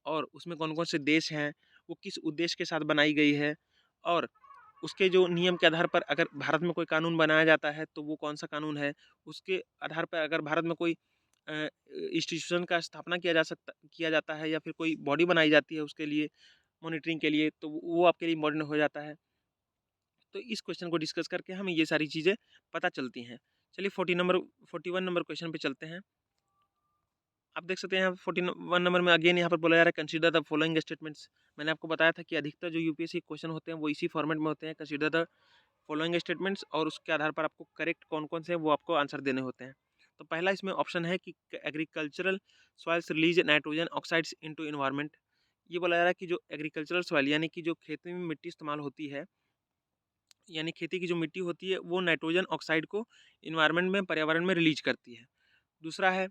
S1: और उसमें कौन-कौन से देश हैं, वो किस उद्देश्य के साथ बनाई गई है, और उसके जो नियम के आधार पर अगर भारत में कोई कानून बनाया जाता है तो वो कौन-सा कानून है, उसके आधार पर अगर भारत में कोई इंस्टीट्यूशन का स्थापना किया जाता है या फिर कोई बॉडी बनाई जाती है उसके लिए मॉनिटरिंग के लिए, तो वो आपके लिए इम्पोर्टेंट हो जाता है। तो इस क्वेश्चन को डिस्कस करके हमें ये सारी चीज़ें पता चलती हैं। चलिए 41 नंबर क्वेश्चन पे चलते हैं। आप देख सकते हैं यहाँ 41 नंबर में अगेन यहाँ पर बोला जा रहा है कंसीडर द फॉलोइंग स्टेटमेंट्स। मैंने आपको बताया था कि अधिकतर जो यूपीएससी क्वेश्चन होते हैं वो इसी फॉर्मेट में होते हैं, कंसीडर द फॉलोइंग स्टेटमेंट्स, और उसके आधार पर आपको करेक्ट कौन-कौन से हैं वो आपको आंसर देने होते हैं। तो पहला इसमें ऑप्शन है कि agricultural soils release nitrogen oxides into environment. ये बोला जा रहा है कि जो एग्रीकल्चरल सॉइल यानी कि जो खेती में मिट्टी इस्तेमाल होती है, यानी खेती की जो मिट्टी होती है वो नाइट्रोजन ऑक्साइड को एनवायरनमेंट में, पर्यावरण में रिलीज करती है। दूसरा है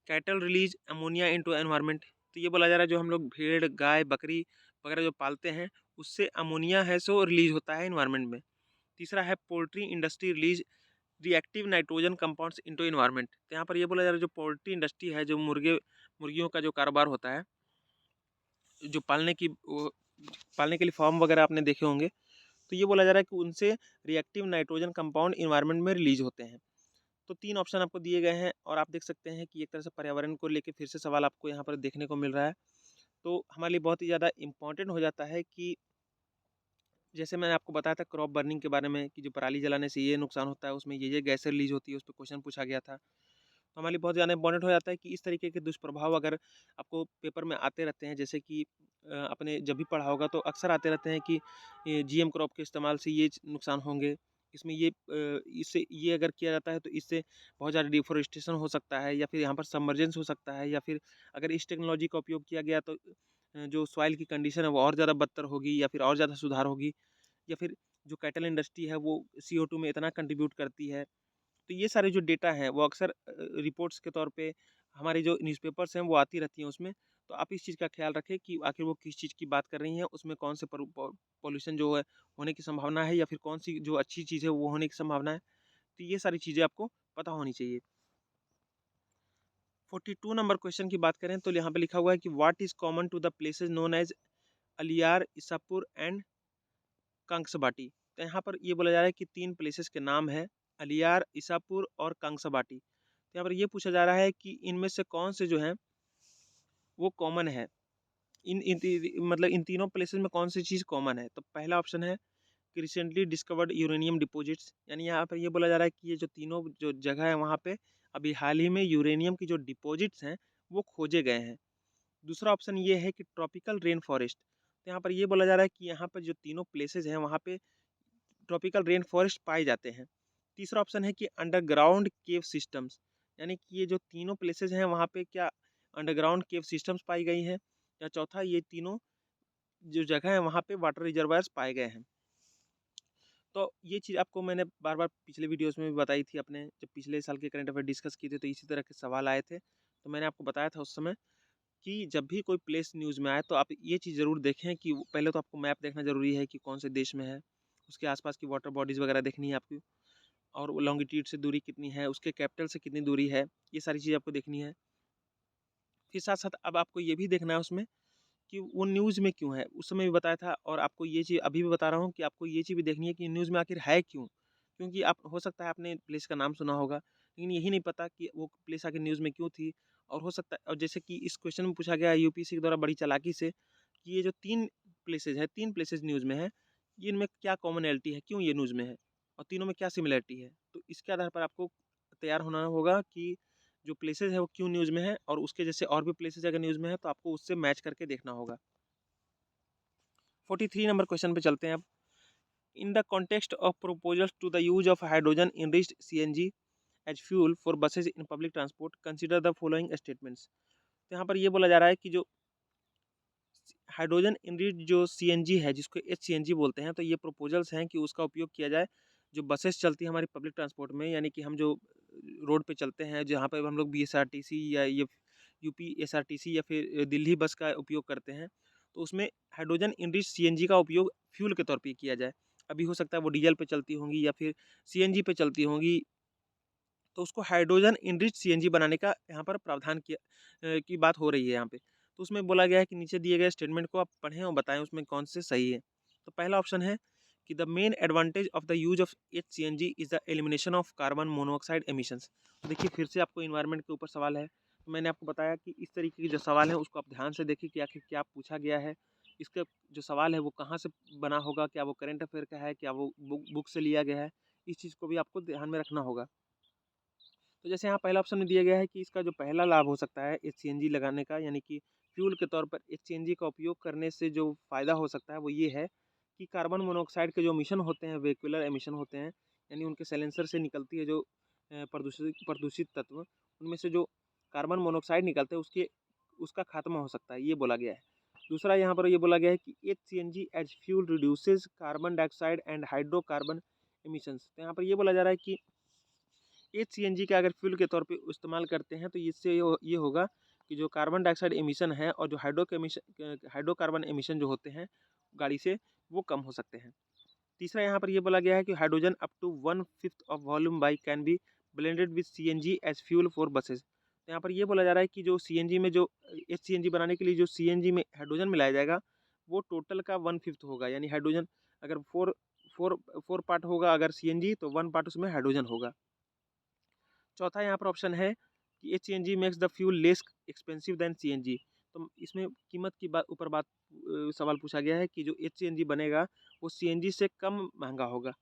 S1: cattle release ammonia into environment. तो ये बोला जा रहा है जो हम लोग भेड़, गाय, बकरी वगैरह जो पालते हैं उससे अमोनिया है सो रिलीज होता है एनवायरनमेंट में। तीसरा है poultry industry release reactive nitrogen compounds into environment. तो यहाँ पर ये बोला जा रहा है जो पोल्ट्री इंडस्ट्री है, जो मुर्गियों का जो कारोबार होता है, जो पालने के लिए फार्म वगैरह आपने देखे होंगे, तो ये बोला जा रहा है कि उनसे रिएक्टिव नाइट्रोजन कंपाउंड एनवायरनमेंट में रिलीज होते हैं। तो 3 ऑप्शन आपको दिए गए हैं, और आप देख सकते हैं कि एक तरह से पर्यावरण को लेके फिर से सवाल आपको यहाँ पर देखने को मिल रहा है। तो हमारे लिए बहुत ही ज़्यादा इम्पोर्टेंट हो जाता है कि जैसे मैंने आपको बताया था क्रॉप बर्निंग के बारे में कि जो पराली जलाने से ये नुकसान होता है, उसमें ये गैसें रिलीज होती है, उस पे क्वेश्चन पूछा गया था। तो हमारे लिए बहुत ज़्यादा इंपॉर्टेंट हो जाता है कि इस तरीके के दुष्प्रभाव अगर आपको पेपर में आते रहते हैं, जैसे कि आपने जब भी पढ़ा होगा तो अक्सर आते रहते हैं कि जीएम क्रॉप के इस्तेमाल से ये नुकसान होंगे, इसमें इससे ये अगर किया जाता है तो इससे बहुत ज़्यादा डिफोरेस्टेशन हो सकता है, या फिर यहाँ पर सबमर्जेंस हो सकता है, या फिर अगर इस टेक्नोलॉजी का उपयोग किया गया तो जो सॉइल की कंडीशन है वो और ज़्यादा बदतर होगी, या फिर और ज़्यादा सुधार होगी, या फिर जो कैटल इंडस्ट्री है वो CO2 में इतना कंट्रीब्यूट करती है। तो ये सारे जो डेटा हैं वो अक्सर रिपोर्ट्स के तौर पे हमारी जो न्यूज़पेपर्स हैं वो आती रहती हैं उसमें। तो आप इस चीज़ का ख्याल रखें कि आखिर वो किस चीज़ की बात कर रही हैं, उसमें कौन से पॉल्यूशन जो है होने की संभावना है, या फिर कौन सी जो अच्छी चीज़ है वो होने की संभावना है। तो ये सारी चीज़ें आपको पता होनी चाहिए। 42 नंबर क्वेश्चन की बात करें तो यहाँ पे लिखा हुआ है कि what is common to the places known as Aliyar, Isapur and Kangsabati. तो यहाँ पर ये बोला जा रहा है कि 3 प्लेसेस के नाम है, अलियार, इसापुर और कंकसबाटी। तो यहाँ पर ये पूछा जा रहा है कि इनमें से कौन से जो है वो कॉमन है, मतलब इन तीनों प्लेसेस में कौन सी चीज़ कॉमन है। तो पहला ऑप्शन है कि रिसेंटली डिस्कवर्ड यूरेनियम डिपॉजिट्स, यानी यहाँ पर ये बोला जा रहा है कि ये जो तीनों जो जगह है वहाँ पे अभी हाल ही में यूरेनियम की जो डिपॉजिट्स हैं वो खोजे गए हैं। दूसरा ऑप्शन ये है कि ट्रॉपिकल रेन फॉरेस्ट। तो यहाँ पर ये बोला जा रहा है कि यहाँ पर जो तीनों प्लेसेस हैं वहाँ पे ट्रॉपिकल रेन फॉरेस्ट पाए जाते हैं। तीसरा ऑप्शन है कि अंडरग्राउंड केव सिस्टम्स, यानी कि ये जो तीनों प्लेसेस हैं वहाँ पे क्या अंडरग्राउंड केव सिस्टम्स पाई गई हैं। या चौथा, ये तीनों जो जगह है वहाँ पे वाटर रिजर्वायर्स पाए गए हैं। तो ये चीज़ आपको मैंने बार बार पिछले वीडियोस में भी बताई थी, अपने जब पिछले साल के करंट अफेयर डिस्कस किए थे तो इसी तरह के सवाल आए थे। तो मैंने आपको बताया था उस समय कि जब भी कोई प्लेस न्यूज़ में आए तो आप ये चीज़ ज़रूर देखें कि पहले तो आपको मैप देखना ज़रूरी है कि कौन से देश में है, उसके आसपास की वाटर बॉडीज़ वगैरह देखनी है आपकी, और वो लॉन्गिट्यूड से दूरी कितनी है, उसके कैपिटल से कितनी दूरी है, ये सारी चीज़ आपको देखनी है। फिर साथ साथ अब आपको ये भी देखना है उसमें कि वो न्यूज़ में क्यों है। उस समय भी बताया था और आपको ये चीज़ अभी भी बता रहा हूँ कि आपको ये चीज़ भी देखनी है कि न्यूज़ में आखिर है क्यों। क्योंकि आप हो सकता है आपने प्लेस का नाम सुना होगा, लेकिन यही नहीं पता कि वो प्लेस आखिर न्यूज़ में क्यों थी। और हो सकता है, और जैसे कि इस क्वेश्चन में पूछा गया है यूपीएससी के द्वारा बड़ी चालाकी से, कि ये जो 3 प्लेसेस है, 3 प्लेसेस न्यूज़ में है, ये इनमें क्या कॉमनैलिटी है, क्यों ये न्यूज़ में है और तीनों में क्या सिमिलैरिटी है। तो इसके आधार पर आपको तैयार होना होगा कि जो प्लेसेस है वो क्यों न्यूज़ में है, और उसके जैसे और भी प्लेसेस अगर न्यूज़ में है तो आपको उससे मैच करके देखना होगा। 43 नंबर क्वेश्चन पे चलते हैं अब। In the context of proposals to the use of hydrogen enriched CNG as fuel for buses in public transport, consider the following statements. तो यहाँ पर ये बोला जा रहा है कि जो हाइड्रोजन इनरिच्ड जो सीएनजी है, जिसको एचसीएनजी बोलते हैं, तो ये प्रपोजल्स हैं कि उसका उपयोग किया जाए जो बसेस चलती हैं हमारी पब्लिक ट्रांसपोर्ट में, यानी कि हम जो रोड पे चलते हैं, जहाँ पे हम लोग बीएसआरटीसी या ये यूपी एसआरटीसी या फिर दिल्ली बस का उपयोग करते हैं, तो उसमें हाइड्रोजन इनरिच्ड सीएनजी का उपयोग फ्यूल के तौर पे किया जाए। अभी हो सकता है वो डीजल पे चलती होंगी या फिर सीएनजी पे चलती होंगी, तो उसको हाइड्रोजन इनरिच्ड सीएनजी बनाने का यहाँ पर प्रावधान की बात हो रही है यहाँ पे। तो उसमें बोला गया है कि नीचे दिए गए स्टेटमेंट को आप पढ़ें और बताएं उसमें कौन से सही है। तो पहला ऑप्शन है कि the main advantage of the use of HCNG is the elimination of carbon monoxide emissions. तो देखिए फिर से आपको इन्वायरमेंट के ऊपर सवाल है। तो मैंने आपको बताया कि इस तरीके के जो सवाल है उसको आप ध्यान से देखिए कि आखिर क्या पूछा गया है। इसका जो सवाल है वो कहाँ से बना होगा, क्या वो करंट अफेयर का है, क्या वो बुक से लिया गया है, इस चीज़ को भी आपको ध्यान में रखना होगा। तो जैसे यहाँ पहला ऑप्शन में दिया गया है कि इसका जो पहला लाभ हो सकता है एचसीएनजी लगाने का, यानी कि फ्यूल के तौर पर एचसीएनजी का उपयोग करने से जो फ़ायदा हो सकता है वो ये है कि कार्बन मोनोऑक्साइड के जो एमिशन होते हैं, वेहिकुलर एमिशन होते हैं, यानी उनके साइलेंसर से निकलती है जो प्रदूषित प्रदूषित तत्व, उनमें से जो कार्बन मोनोऑक्साइड निकलते हैं उसका खात्मा हो सकता है, ये बोला गया है। दूसरा यहाँ पर ये बोला गया है कि HCNG as fuel reduces carbon dioxide and hydrocarbon emissions. तो यहाँ पर ये बोला जा रहा है कि एचसीएनजी का अगर फ्यूल के तौर पे इस्तेमाल करते हैं तो इससे ये होगा कि जो कार्बन डाइऑक्साइड एमिशन है और जो हाइड्रोकार्बन एमिशन जो होते हैं गाड़ी से, वो कम हो सकते हैं। तीसरा यहाँ पर ये बोला गया है कि hydrogen up to 1/5 of volume by can be blended with CNG as fuel for buses. तो यहाँ पर ये बोला जा रहा है कि जो सीएनजी में जो एचसीएनजी बनाने के लिए जो सीएनजी में हाइड्रोजन मिलाया जाएगा वो टोटल का 1/5 होगा, यानी हाइड्रोजन अगर फोर फोर फोर पार्ट होगा अगर सीएनजी, तो 1 पार्ट उसमें हाइड्रोजन होगा। चौथा यहाँ पर ऑप्शन है कि HCNG makes the fuel less expensive than CNG. तो इसमें कीमत की बात सवाल पूछा गया है कि जो एचसीएनजी बनेगा वो सीएनजी से कम महंगा होगा।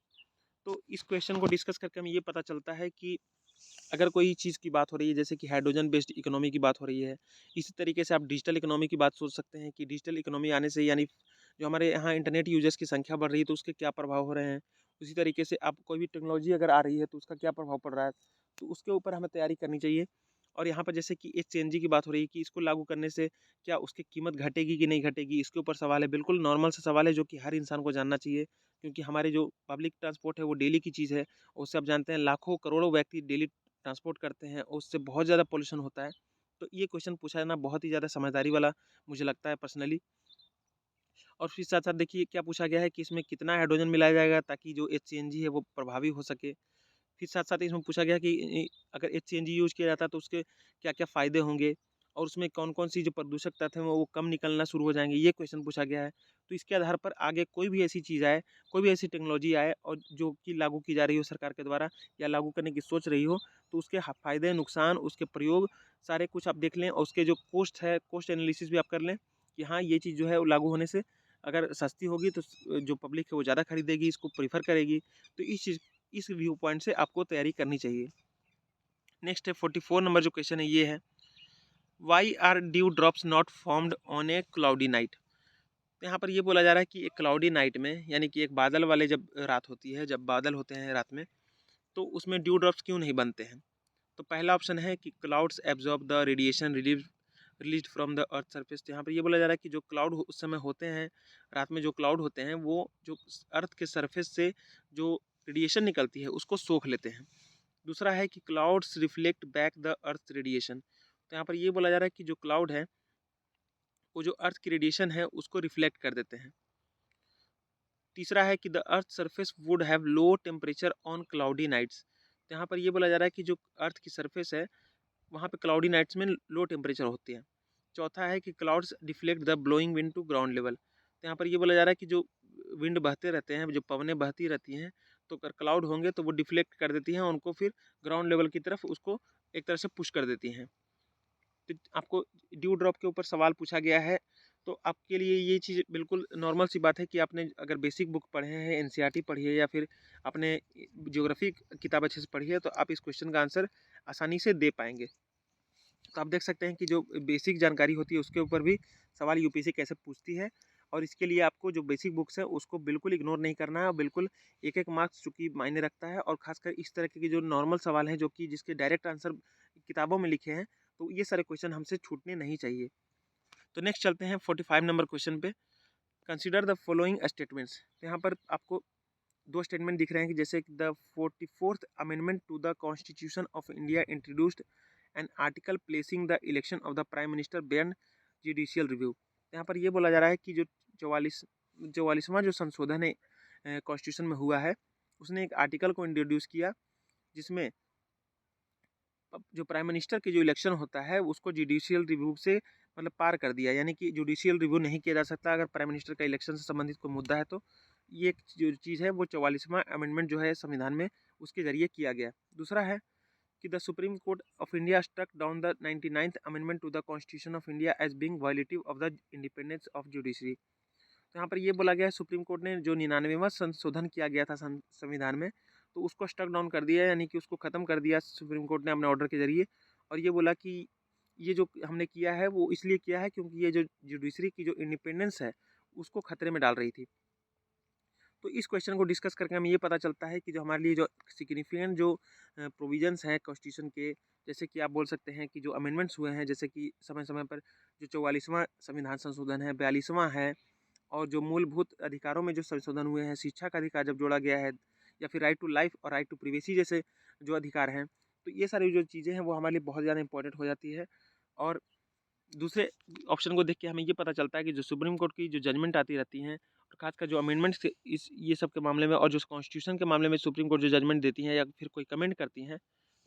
S1: तो इस क्वेश्चन को डिस्कस करके हमें ये पता चलता है कि अगर कोई चीज़ की बात हो रही है, जैसे कि हाइड्रोजन बेस्ड इकोनॉमी की बात हो रही है, इसी तरीके से आप डिजिटल इकोनॉमी की बात सोच सकते हैं कि डिजिटल इकोनॉमी आने से, यानी जो हमारे यहाँ इंटरनेट यूजर्स की संख्या बढ़ रही है तो उसके क्या प्रभाव हो रहे हैं। उसी तरीके से आप कोई भी टेक्नोलॉजी अगर आ रही है तो उसका क्या प्रभाव पड़ रहा है, तो उसके ऊपर हमें तैयारी करनी चाहिए। और यहाँ पर जैसे कि एचसीएनजी की बात हो रही है कि इसको लागू करने से क्या उसकी कीमत घटेगी कि नहीं घटेगी, इसके ऊपर सवाल है। बिल्कुल नॉर्मल सा सवाल है जो कि हर इंसान को जानना चाहिए, क्योंकि हमारे जो पब्लिक ट्रांसपोर्ट है वो डेली की चीज़ है। उससे आप जानते हैं लाखों करोड़ों व्यक्ति डेली ट्रांसपोर्ट करते हैं और उससे बहुत ज़्यादा पॉल्यूशन होता है। तो ये क्वेश्चन पूछा जाना बहुत ही ज़्यादा समझदारी वाला मुझे लगता है पर्सनली। और फिर साथ-साथ देखिए क्या पूछा गया है कि इसमें कितना हाइड्रोजन मिलाया जाएगा ताकि जो एचसीएनजी है वो प्रभावी हो सके। फिर साथ-साथ इसमें पूछा गया कि अगर एचसीएनजी यूज़ किया जाता है तो उसके क्या-क्या फ़ायदे होंगे और उसमें कौन-कौन सी जो प्रदूषक तत्व हैं वो कम निकलना शुरू हो जाएँगे, ये क्वेश्चन पूछा गया है। तो इसके आधार पर आगे कोई भी ऐसी चीज़ आए, कोई भी ऐसी टेक्नोलॉजी आए और जो कि लागू की जा रही हो सरकार के द्वारा या लागू करने की सोच रही हो, तो उसके फ़ायदे, नुकसान, उसके प्रयोग सारे कुछ आप देख लें और उसके जो कॉस्ट है, कॉस्ट एनालिसिस भी आप कर लें कि हाँ, ये चीज़ जो है वो लागू होने से अगर सस्ती होगी तो जो पब्लिक है वो ज़्यादा खरीदेगी, इसको प्रेफ़र करेगी। तो इस व्यू पॉइंट से आपको तैयारी करनी चाहिए। नेक्स्ट है 44 नंबर जो क्वेश्चन है ये है, why are dew drops not formed on a cloudy night. तो यहाँ पर ये बोला जा रहा है कि एक क्लाउडी नाइट में यानी कि एक बादल वाले जब रात होती है, जब बादल होते हैं रात में, तो उसमें ड्यू ड्रॉप्स क्यों नहीं बनते हैं। तो पहला ऑप्शन है कि clouds absorb the radiation released from the earth surface. तो यहाँ पर ये बोला जा रहा है कि जो क्लाउड उस समय होते हैं, रात में जो क्लाउड होते हैं वो जो अर्थ के सरफेस से जो रेडिएशन निकलती है उसको सोख लेते हैं। दूसरा है कि clouds reflect back the earth radiation. तो यहाँ पर ये बोला जा रहा है कि जो क्लाउड है वो जो अर्थ की रेडिएशन है उसको रिफ्लेक्ट कर देते हैं। तीसरा है कि the earth surface would have low temperature on cloudy nights. तो यहाँ पर ये बोला जा रहा है कि जो अर्थ की सरफेस है वहाँ पे क्लाउडी नाइट्स में लो टेम्परेचर होती है। चौथा है कि clouds deflect the blowing wind to ground level. तो यहाँ पर ये बोला जा रहा है कि जो विंड बहते रहते हैं, जो पवनें बहती रहती हैं, तो अगर क्लाउड होंगे तो वो डिफ्लेक्ट कर देती हैं, उनको फिर ग्राउंड लेवल की तरफ उसको एक तरह से पुश कर देती हैं। तो आपको ड्यू ड्रॉप के ऊपर सवाल पूछा गया है, तो आपके लिए ये चीज़ बिल्कुल नॉर्मल सी बात है कि आपने अगर बेसिक बुक पढ़े हैं, एनसीईआरटी पढ़ी है या फिर आपने ज्योग्राफी किताब अच्छे से पढ़ी है, तो आप इस क्वेश्चन का आंसर आसानी से दे पाएंगे। तो आप देख सकते हैं कि जो बेसिक जानकारी होती है उसके ऊपर भी सवाल यूपीएससी कैसे पूछती है और इसके लिए आपको जो बेसिक बुक्स है उसको बिल्कुल इग्नोर नहीं करना है और बिल्कुल एक एक मार्क्स चूँकि मायने रखता है और खासकर इस तरह के जो नॉर्मल सवाल हैं जो कि जिसके डायरेक्ट आंसर किताबों में लिखे हैं, तो ये सारे क्वेश्चन हमसे छूटने नहीं चाहिए। तो नेक्स्ट चलते हैं 45 नंबर क्वेश्चन पे। Consider the following statements. तो यहाँ पर आपको दो स्टेटमेंट दिख रहे हैं कि जैसे the 44th amendment to the constitution of India introduced an article placing the election of the prime minister beyond judicial review. यहाँ पर ये बोला जा रहा है कि जो 44वां जो संशोधन है कॉन्स्टिट्यूशन में हुआ है, उसने एक आर्टिकल को इंट्रोड्यूस किया जिसमें अब जो प्राइम मिनिस्टर की जो इलेक्शन होता है उसको जुडिशियल रिव्यू से मतलब पार कर दिया, यानी कि जुडिशियल रिव्यू नहीं किया जा सकता अगर प्राइम मिनिस्टर का इलेक्शन से संबंधित कोई मुद्दा है। तो ये एक जो चीज़ है वो 44वां अमेंडमेंट जो है संविधान में उसके जरिए किया गया। दूसरा है कि the Supreme Court of India struck down the 99th amendment to the constitution of India as being violative of the independence of judiciary. तो यहाँ पर ये बोला गया है सुप्रीम कोर्ट ने जो 99वां संशोधन किया गया था संविधान में, तो उसको स्ट्रक डाउन कर दिया, यानी कि उसको ख़त्म कर दिया सुप्रीम कोर्ट ने अपने ऑर्डर के जरिए। और ये बोला कि ये जो हमने किया है वो इसलिए किया है क्योंकि ये जो जुडिशरी की जो इंडिपेंडेंस है उसको खतरे में डाल रही थी। तो इस क्वेश्चन को डिस्कस करके हमें ये पता चलता है कि जो हमारे लिए जो सिग्निफिकेंट जो प्रोविजंस हैं कॉन्स्टिट्यूशन के, जैसे कि आप बोल सकते हैं कि जो अमेंडमेंट्स हुए हैं, जैसे कि समय समय पर जो 44वां संविधान संशोधन है, 42वां है, और जो मूलभूत अधिकारों में जो संशोधन हुए हैं, शिक्षा का अधिकार जब जोड़ा गया है, या फिर राइट टू लाइफ और राइट टू प्रिवेसी जैसे जो अधिकार हैं, तो ये सारी जो चीज़ें हैं वो हमारे लिए बहुत ज़्यादा इंपॉर्टेंट हो जाती है। और दूसरे ऑप्शन को देख के हमें ये पता चलता है कि जो सुप्रीम कोर्ट की जो जजमेंट आती रहती हैं और खासकर जो अमेंडमेंट्स इस ये सब के मामले में और जो कॉन्स्टिट्यूशन के मामले में सुप्रीम कोर्ट जो जजमेंट देती हैं या फिर कोई कमेंट करती हैं,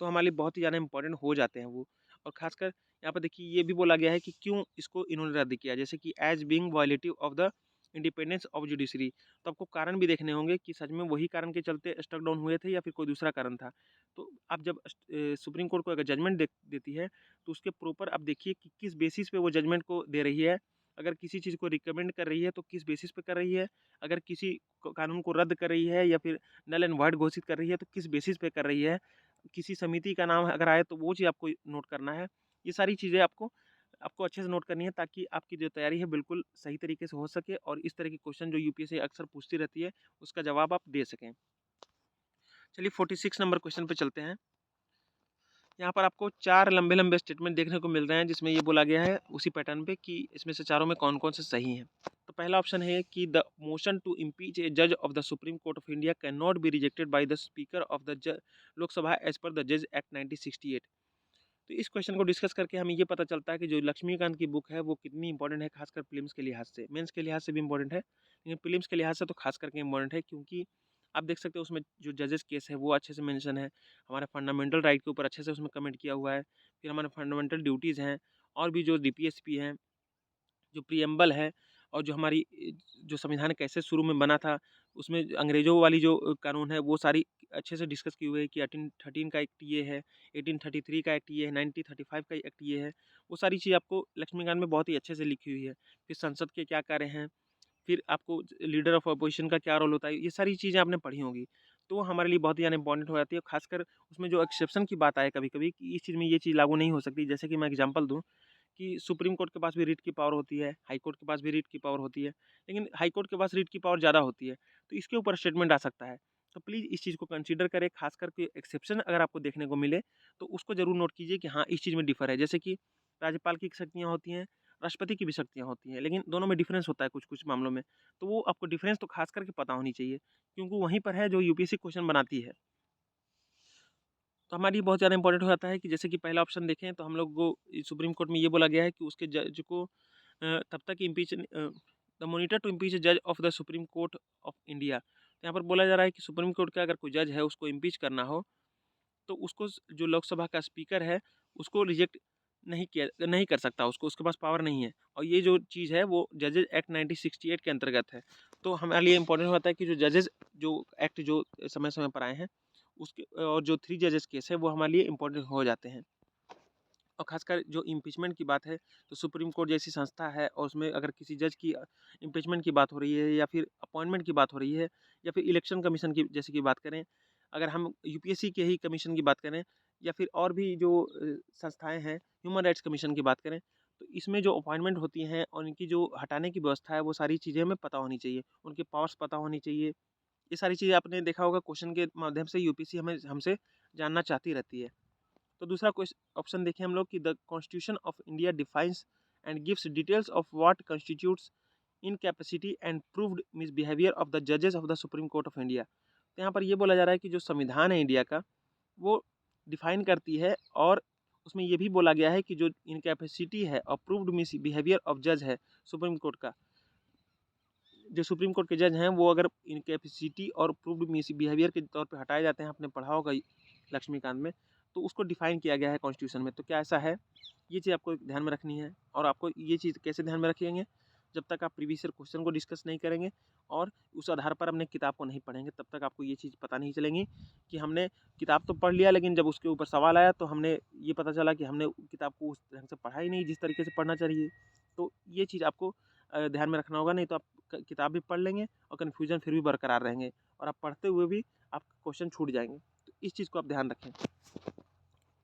S1: तो हमारे लिए बहुत ही ज़्यादा इंपॉर्टेंट हो जाते हैं वो। और खासकर यहाँ पर देखिए ये भी बोला गया है कि क्यों इसको इन्होंने रद्द किया, जैसे कि as being violative of the independence of judiciary. तो आपको कारण भी देखने होंगे कि सच में वही कारण के चलते स्टक डाउन हुए थे या फिर कोई दूसरा कारण था। तो आप जब सुप्रीम कोर्ट को अगर जजमेंट देती है तो उसके प्रॉपर आप देखिए कि किस बेसिस पे वो जजमेंट को दे रही है। अगर किसी चीज़ को रिकमेंड कर रही है तो किस बेसिस पे कर रही है, अगर किसी कानून को रद्द कर रही है या फिर नल एंड वाइड घोषित कर रही है तो किस बेसिस पे कर रही है, किसी समिति का नाम अगर आए तो वो चीज़ आपको नोट करना है। ये सारी चीज़ें आपको आपको अच्छे से नोट करनी है ताकि आपकी जो तैयारी है बिल्कुल सही तरीके से हो सके और इस तरह के क्वेश्चन जो यूपीएससी अक्सर पूछती रहती है उसका जवाब आप दे सकें। चलिए 46 नंबर क्वेश्चन पे चलते हैं। यहाँ पर आपको 4 लंबे-लंबे स्टेटमेंट देखने को मिल रहे हैं जिसमें ये बोला गया है उसी पैटर्न पे कि इसमें से चारों में कौन-कौन से सही हैं। तो पहला ऑप्शन है कि the motion to impeach a जज of the Supreme Court of India can not be rejected by the speaker of the Lok Sabha as per the जज एक्ट 1968। तो इस क्वेश्चन को डिस्कस करके हमें ये पता चलता है कि जो लक्ष्मीकांत की बुक है वो कितनी इंपॉर्टेंट है, खासकर प्रीलिम्स के लिहाज से। मेंस के लिहाज से भी इंपॉर्टेंट है, लेकिन प्रीलिम्स के लिहाज से तो खास करके इंपॉर्टेंट है, क्योंकि आप देख सकते हो उसमें जो जजेस केस है वो अच्छे से मेंशन है, हमारे फंडामेंटल राइट के ऊपर अच्छे से उसमें कमेंट किया हुआ है, फिर हमारे फंडामेंटल ड्यूटीज़ हैं, और भी जो डीपीएसपी हैं, जो प्रिएम्बल है, और जो हमारी जो संविधान कैसे शुरू में बना था, उसमें अंग्रेज़ों वाली जो कानून है वो सारी अच्छे से डिस्कस की हुई है कि 1813 का एक्ट ये है, 1833 का एक्ट ये है, 1935 का एक्ट ये है। वो सारी चीज़ आपको लक्ष्मीकांत में बहुत ही अच्छे से लिखी हुई है। फिर संसद के क्या कार्य हैं, फिर आपको लीडर ऑफ अपोजिशन का क्या रोल होता है, ये सारी चीज़ें आपने पढ़ी होंगी। तो वो हमारे लिए बहुत ही ज़्यादा इंपॉर्टेंट हो जाती है, खासकर उसमें जो एक्सेप्शन की बात आए कभी-कभी कि इस चीज़ में ये चीज़ लागू नहीं हो सकती। जैसे कि मैं एग्जांपल दूँ कि सुप्रीम कोर्ट के पास भी रीट की पावर होती है, हाई कोर्ट के पास भी रीट की पावर होती है, लेकिन हाई कोर्ट के पास रीट की पावर ज़्यादा होती है, तो इसके ऊपर स्टेटमेंट आ सकता है। तो प्लीज़ इस चीज़ को कंसीडर करें, खास करके एक्सेप्शन अगर आपको देखने को मिले, तो उसको ज़रूर नोट कीजिए कि हाँ, इस चीज़ में डिफ़र है। जैसे कि राज्यपाल की शक्तियाँ होती हैं, राष्ट्रपति की भी शक्तियाँ होती हैं, लेकिन दोनों में डिफ़रेंस होता है कुछ-कुछ मामलों में। तो वो आपको डिफ़रेंस तो खास करके पता होनी चाहिए, क्योंकि वहीं पर है जो यूपीएससी क्वेश्चन बनाती है। तो हमारे लिए बहुत ज़्यादा इंपॉर्टेंट हो जाता है कि जैसे कि पहला ऑप्शन देखें तो हम लोग को सुप्रीम कोर्ट में ये बोला गया है कि उसके जज को तब तक impeach the monitor to impeach जज of the Supreme Court of India. तो यहाँ पर बोला जा रहा है कि सुप्रीम कोर्ट का अगर कोई जज है उसको इम्पीच करना हो, तो उसको जो लोकसभा का स्पीकर है उसको रिजेक्ट नहीं कर सकता, उसको उसके पास पावर नहीं है। और ये जो चीज़ है वो जजेज एक्ट 1968 के अंतर्गत है। तो हमारे लिए इंपॉर्टेंट होता है कि जो जजेज जो एक्ट जो समय समय पर आए हैं उसके, और जो 3 जजेस केस है वो हमारे लिए इम्पोर्टेंट हो जाते हैं। और ख़ासकर जो इम्पीचमेंट की बात है, तो सुप्रीम कोर्ट जैसी संस्था है और उसमें अगर किसी जज की इम्पीचमेंट की बात हो रही है, या फिर अपॉइंटमेंट की बात हो रही है, या फिर इलेक्शन कमीशन की जैसे की बात करें, अगर हम यूपीएससी के ही कमीशन की बात करें, या फिर और भी जो संस्थाएँ हैं, ह्यूमन राइट्स कमीशन की बात करें, तो इसमें जो अपॉइंटमेंट होती हैं और इनकी जो हटाने की व्यवस्था है, वो सारी चीज़ें हमें पता होनी चाहिए। उनके पावर्स पता होनी चाहिए। ये सारी चीज़ें आपने देखा होगा क्वेश्चन के माध्यम से यूपीएससी हमें हमसे जानना चाहती रहती है। तो दूसरा क्वेश्चन ऑप्शन देखें हम लोग कि the constitution of India defines and gives details of what constitutes incapacity and proved misbehaviour of the जजेस of the Supreme Court of India. तो यहाँ पर ये बोला जा रहा है कि जो संविधान है इंडिया का, वो डिफाइन करती है, और उसमें ये भी बोला गया है कि जो इनकैपेसिटी है और प्रूव्ड मिसबिहेवियर ऑफ जज है सुप्रीम कोर्ट का, जो सुप्रीम कोर्ट के जज हैं वो अगर इनकैपेसिटी और प्रूव्ड मिसबिहेवियर के तौर पे हटाए जाते हैं, आपने पढ़ा होगा लक्ष्मीकांत में, तो उसको डिफाइन किया गया है कॉन्स्टिट्यूशन में। तो क्या ऐसा है? ये चीज़ आपको ध्यान में रखनी है। और आपको ये चीज़ कैसे ध्यान में रखेंगे? जब तक आप प्रीवियस ईयर क्वेश्चन को डिस्कस नहीं करेंगे और उस आधार पर अपने किताब को नहीं पढ़ेंगे, तब तक आपको ये चीज़ पता नहीं चलेंगी कि हमने किताब तो पढ़ लिया, लेकिन जब उसके ऊपर सवाल आया तो हमने ये पता चला कि हमने किताब को उस ढंग से पढ़ा ही नहीं जिस तरीके से पढ़ना चाहिए। तो ये चीज़ आपको ध्यान में रखना होगा, नहीं तो आप किताब भी पढ़ लेंगे और कन्फ्यूजन फिर भी बरकरार रहेंगे, और आप पढ़ते हुए भी आपके क्वेश्चन छूट जाएंगे। तो इस चीज़ को आप ध्यान रखें।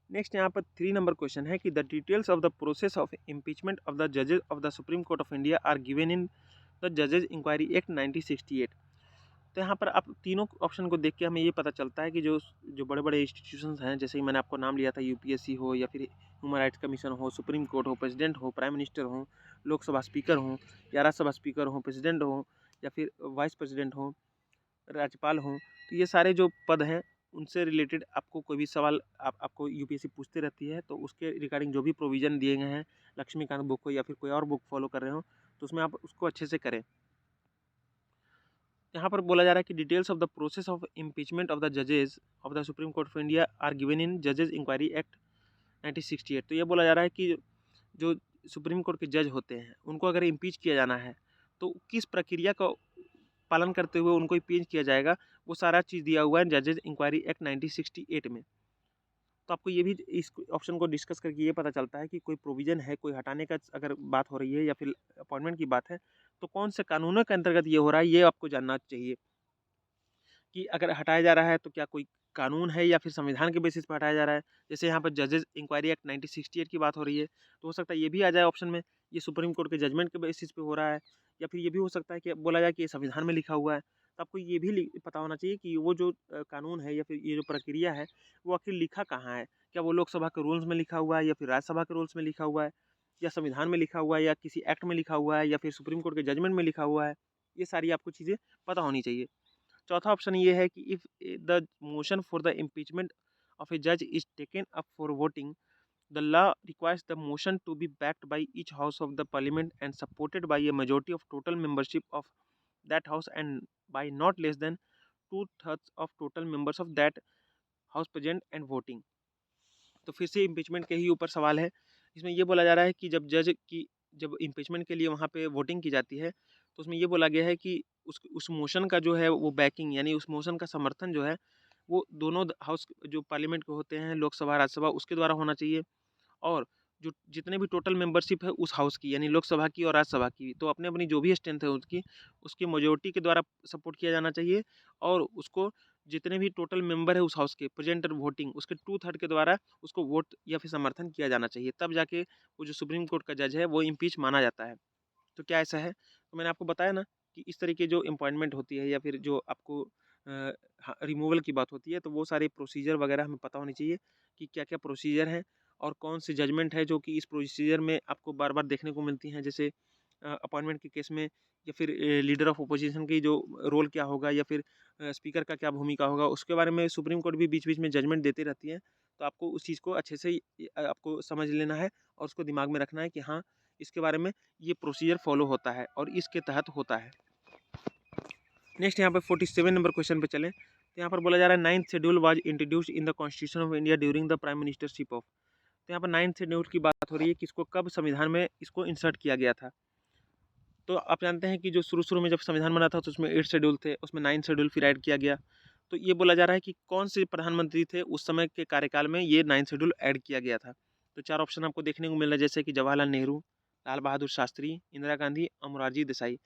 S1: नेक्स्ट यहाँ पर 3 नंबर क्वेश्चन है कि the details of the process of impeachment of the जजेस of the Supreme Court of India are given in the जजेस इंक्वायरी एक्ट 1968। तो यहाँ पर आप तीनों ऑप्शन को देख के हमें ये पता चलता है कि जो जो बड़े बड़े इंस्टीट्यूशंस हैं, जैसे कि मैंने आपको नाम लिया था, यूपीएससी हो, या फिर ह्यूमन राइट्स कमीशन हो, सुप्रीम कोर्ट हो, प्रेसिडेंट हो, प्राइम मिनिस्टर हो, लोकसभा स्पीकर हो, या राज्यसभा स्पीकर हो, प्रेसिडेंट हो, या फिर वाइस प्रेसिडेंट हो, राज्यपाल हों, तो ये सारे जो पद हैं उनसे रिलेटेड आपको कोई भी सवाल आपको यूपीएससी पूछती रहती है, तो उसके रिगार्डिंग जो भी प्रोविज़न दिए गए हैं लक्ष्मीकांत बुक को, या फिर कोई और बुक फॉलो कर रहे हो, तो उसमें आप उसको अच्छे से करें। यहाँ पर बोला जा रहा है कि details of the process of impeachment of the जजेस of the Supreme Court of India are given in जजेस इंक्वायरी एक्ट 1968। तो ये बोला जा रहा है कि जो सुप्रीम कोर्ट के जज होते हैं उनको अगर इम्पीच किया जाना है, तो किस प्रक्रिया का पालन करते हुए उनको इम्पीच किया जाएगा, वो सारा चीज़ दिया हुआ है जजेस इंक्वायरी एक्ट 1968 में। तो आपको ये भी इस ऑप्शन को डिस्कस करके ये पता चलता है कि कोई प्रोविज़न है, कोई हटाने का अगर बात हो रही है, या फिर अपॉइंटमेंट की बात है, तो कौन से कानूनों के अंतर्गत ये हो रहा है, ये आपको जानना चाहिए। कि अगर हटाया जा रहा है तो क्या कोई कानून है या फिर संविधान के बेसिस पर हटाया जा रहा है। जैसे यहाँ पर जजेस इंक्वायरी एक्ट 1968 की बात हो रही है, तो हो सकता है ये भी आ जाए ऑप्शन में, ये सुप्रीम कोर्ट के जजमेंट के बेसिस पे हो रहा है। या फिर ये भी हो सकता है कि बोला जाए कि ये संविधान में लिखा हुआ है। तो आपको ये भी पता होना चाहिए कि वो जो कानून है या फिर ये जो प्रक्रिया है, वो आखिर लिखा कहाँ है। क्या वो लोकसभा के रूल्स में लिखा हुआ है, या फिर राज्यसभा के रूल्स में लिखा हुआ है, या संविधान में लिखा हुआ है, या किसी एक्ट में लिखा हुआ है, या फिर सुप्रीम कोर्ट के जजमेंट में लिखा हुआ है। ये सारी आपको चीज़ें पता होनी चाहिए। चौथा ऑप्शन ये है कि if the motion for the impeachment of a जज is taken up for voting, The law requires the motion to be backed by each house of the parliament and supported by a majority of total membership of that house and by not less than 2/3 of total members of that house present and voting। तो फिर से impeachment के ही ऊपर सवाल है। इसमें ये बोला जा रहा है कि जब इम्पीचमेंट के लिए वहाँ पे वोटिंग की जाती है, तो उसमें ये बोला गया है कि उस मोशन का जो है वो बैकिंग यानी उस मोशन का समर्थन जो है वो दोनों हाउस जो पार्लियामेंट के होते हैं, लोकसभा, राज्यसभा, उसके द्वारा होना चाहिए। और जो जितने भी टोटल मेंबरशिप है उस हाउस की यानी लोकसभा की और राज्यसभा की, तो अपने अपनी जो भी स्ट्रेंथ है उसकी मेजोरिटी के द्वारा सपोर्ट किया जाना चाहिए। और उसको जितने भी टोटल मेंबर है उस हाउस के प्रेजेंट वोटिंग उसके 2/3 के द्वारा उसको वोट या फिर समर्थन किया जाना चाहिए, तब जाके वो जो सुप्रीम कोर्ट का जज है वो इम्पीच माना जाता है। तो क्या ऐसा है? तो मैंने आपको बताया ना कि इस तरीके जो अपॉइंटमेंट होती है या फिर जो आपको रिमूवल की बात होती है, तो वो सारे प्रोसीजर वगैरह हमें पता होनी चाहिए कि क्या-क्या प्रोसीजर हैं और कौन सी जजमेंट है जो कि इस प्रोसीजर में आपको बार-बार देखने को मिलती हैं। जैसे अपॉइंटमेंट के केस में या फिर लीडर ऑफ अपोजिशन की जो रोल क्या होगा या फिर स्पीकर का क्या भूमिका होगा, उसके बारे में सुप्रीम कोर्ट भी बीच-बीच में जजमेंट देती रहती है। तो आपको उस चीज़ को अच्छे से आपको समझ लेना है और उसको दिमाग में रखना है कि हाँ, इसके बारे में ये प्रोसीजर फॉलो होता है और इसके तहत होता है। नेक्स्ट यहाँ पे 47 नंबर क्वेश्चन पे चलें, तो यहाँ पर बोला जा रहा है 9th schedule was introduced in the constitution of India during the prime ministership of. तो यहाँ पर 9th शेड्यूल की बात हो रही है कि इसको कब संविधान में इसको इंसर्ट किया गया था। तो आप जानते हैं कि जो शुरू-शुरू में जब संविधान बना था तो उसमें 8 शेड्यूल थे, उसमें 9 शेड्यूल फिर ऐड किया गया। तो ये बोला जा रहा है कि कौन से प्रधानमंत्री थे उस समय के कार्यकाल में ये 9 शेड्यूल ऐड किया गया था। तो 4 ऑप्शन आपको देखने को मिल रहा है जैसे कि जवाहरलाल नेहरू, लाल बहादुर शास्त्री, इंदिरा गांधी और मोरारजी देसाई।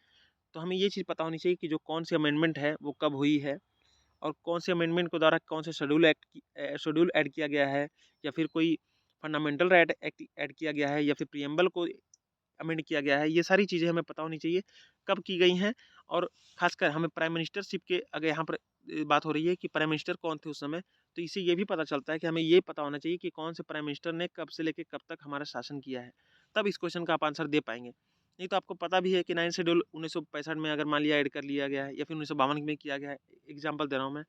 S1: तो हमें ये चीज़ पता होनी चाहिए कि जो कौन सी अमेंडमेंट है वो कब हुई है और कौन से अमेंडमेंट के द्वारा कौन से शेड्यूल ऐड किया गया है या फिर कोई फंडामेंटल राइट एक्ट ऐड किया गया है या फिर प्रियम्बल को अमेंड किया गया है। ये सारी चीज़ें हमें पता होनी चाहिए कब की गई हैं। और खासकर हमें प्राइम मिनिस्टरशिप के अगर यहाँ पर बात हो रही है कि प्राइम मिनिस्टर कौन थे उस समय, तो इससे ये भी पता चलता है कि हमें ये पता होना चाहिए कि कौन से प्राइम मिनिस्टर ने कब से लेके कब तक हमारा शासन किया है। तब इस क्वेश्चन का आप आंसर दे पाएंगे। नहीं तो आपको पता भी है कि 9 शेड्यूल 1965 में अगर मान लिया ऐड कर लिया गया है या फिर 1952 में किया गया है, एग्जाम्पल दे रहा हूँ मैं।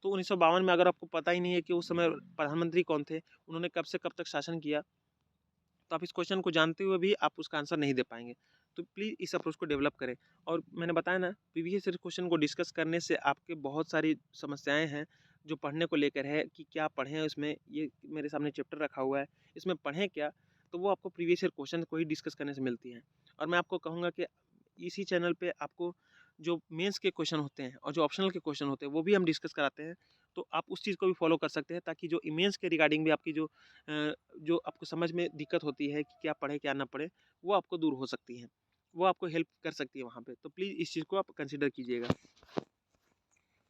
S1: तो 1952 में अगर आपको पता ही नहीं है कि उस समय प्रधानमंत्री कौन थे, उन्होंने कब से कब तक शासन किया, तो आप इस क्वेश्चन को जानते हुए भी आप उसका आंसर नहीं दे पाएंगे। तो प्लीज़ इस अप्रोच को डेवलप करें। और मैंने बताया ना, प्रीवियस ईयर क्वेश्चन को डिस्कस करने से आपके बहुत सारी समस्याएं हैं जो पढ़ने को लेकर है कि क्या पढ़ें उसमें। ये मेरे सामने चैप्टर रखा हुआ है, इसमें पढ़ें क्या, तो वो आपको प्रीवियस ईयर क्वेश्चन को ही डिस्कस करने से मिलती हैं। और मैं आपको कहूँगा कि इसी चैनल पे आपको जो मेंस के क्वेश्चन होते हैं और जो ऑप्शनल के क्वेश्चन होते हैं वो भी हम डिस्कस कराते हैं। तो आप उस चीज़ को भी फॉलो कर सकते हैं ताकि जो मेंस के रिगार्डिंग भी आपकी जो आपको समझ में दिक्कत होती है कि क्या पढ़े क्या ना पढ़े, वो आपको दूर हो सकती है, वो आपको हेल्प कर सकती है वहाँ पे। तो प्लीज़ इस चीज़ को आप कंसिडर कीजिएगा।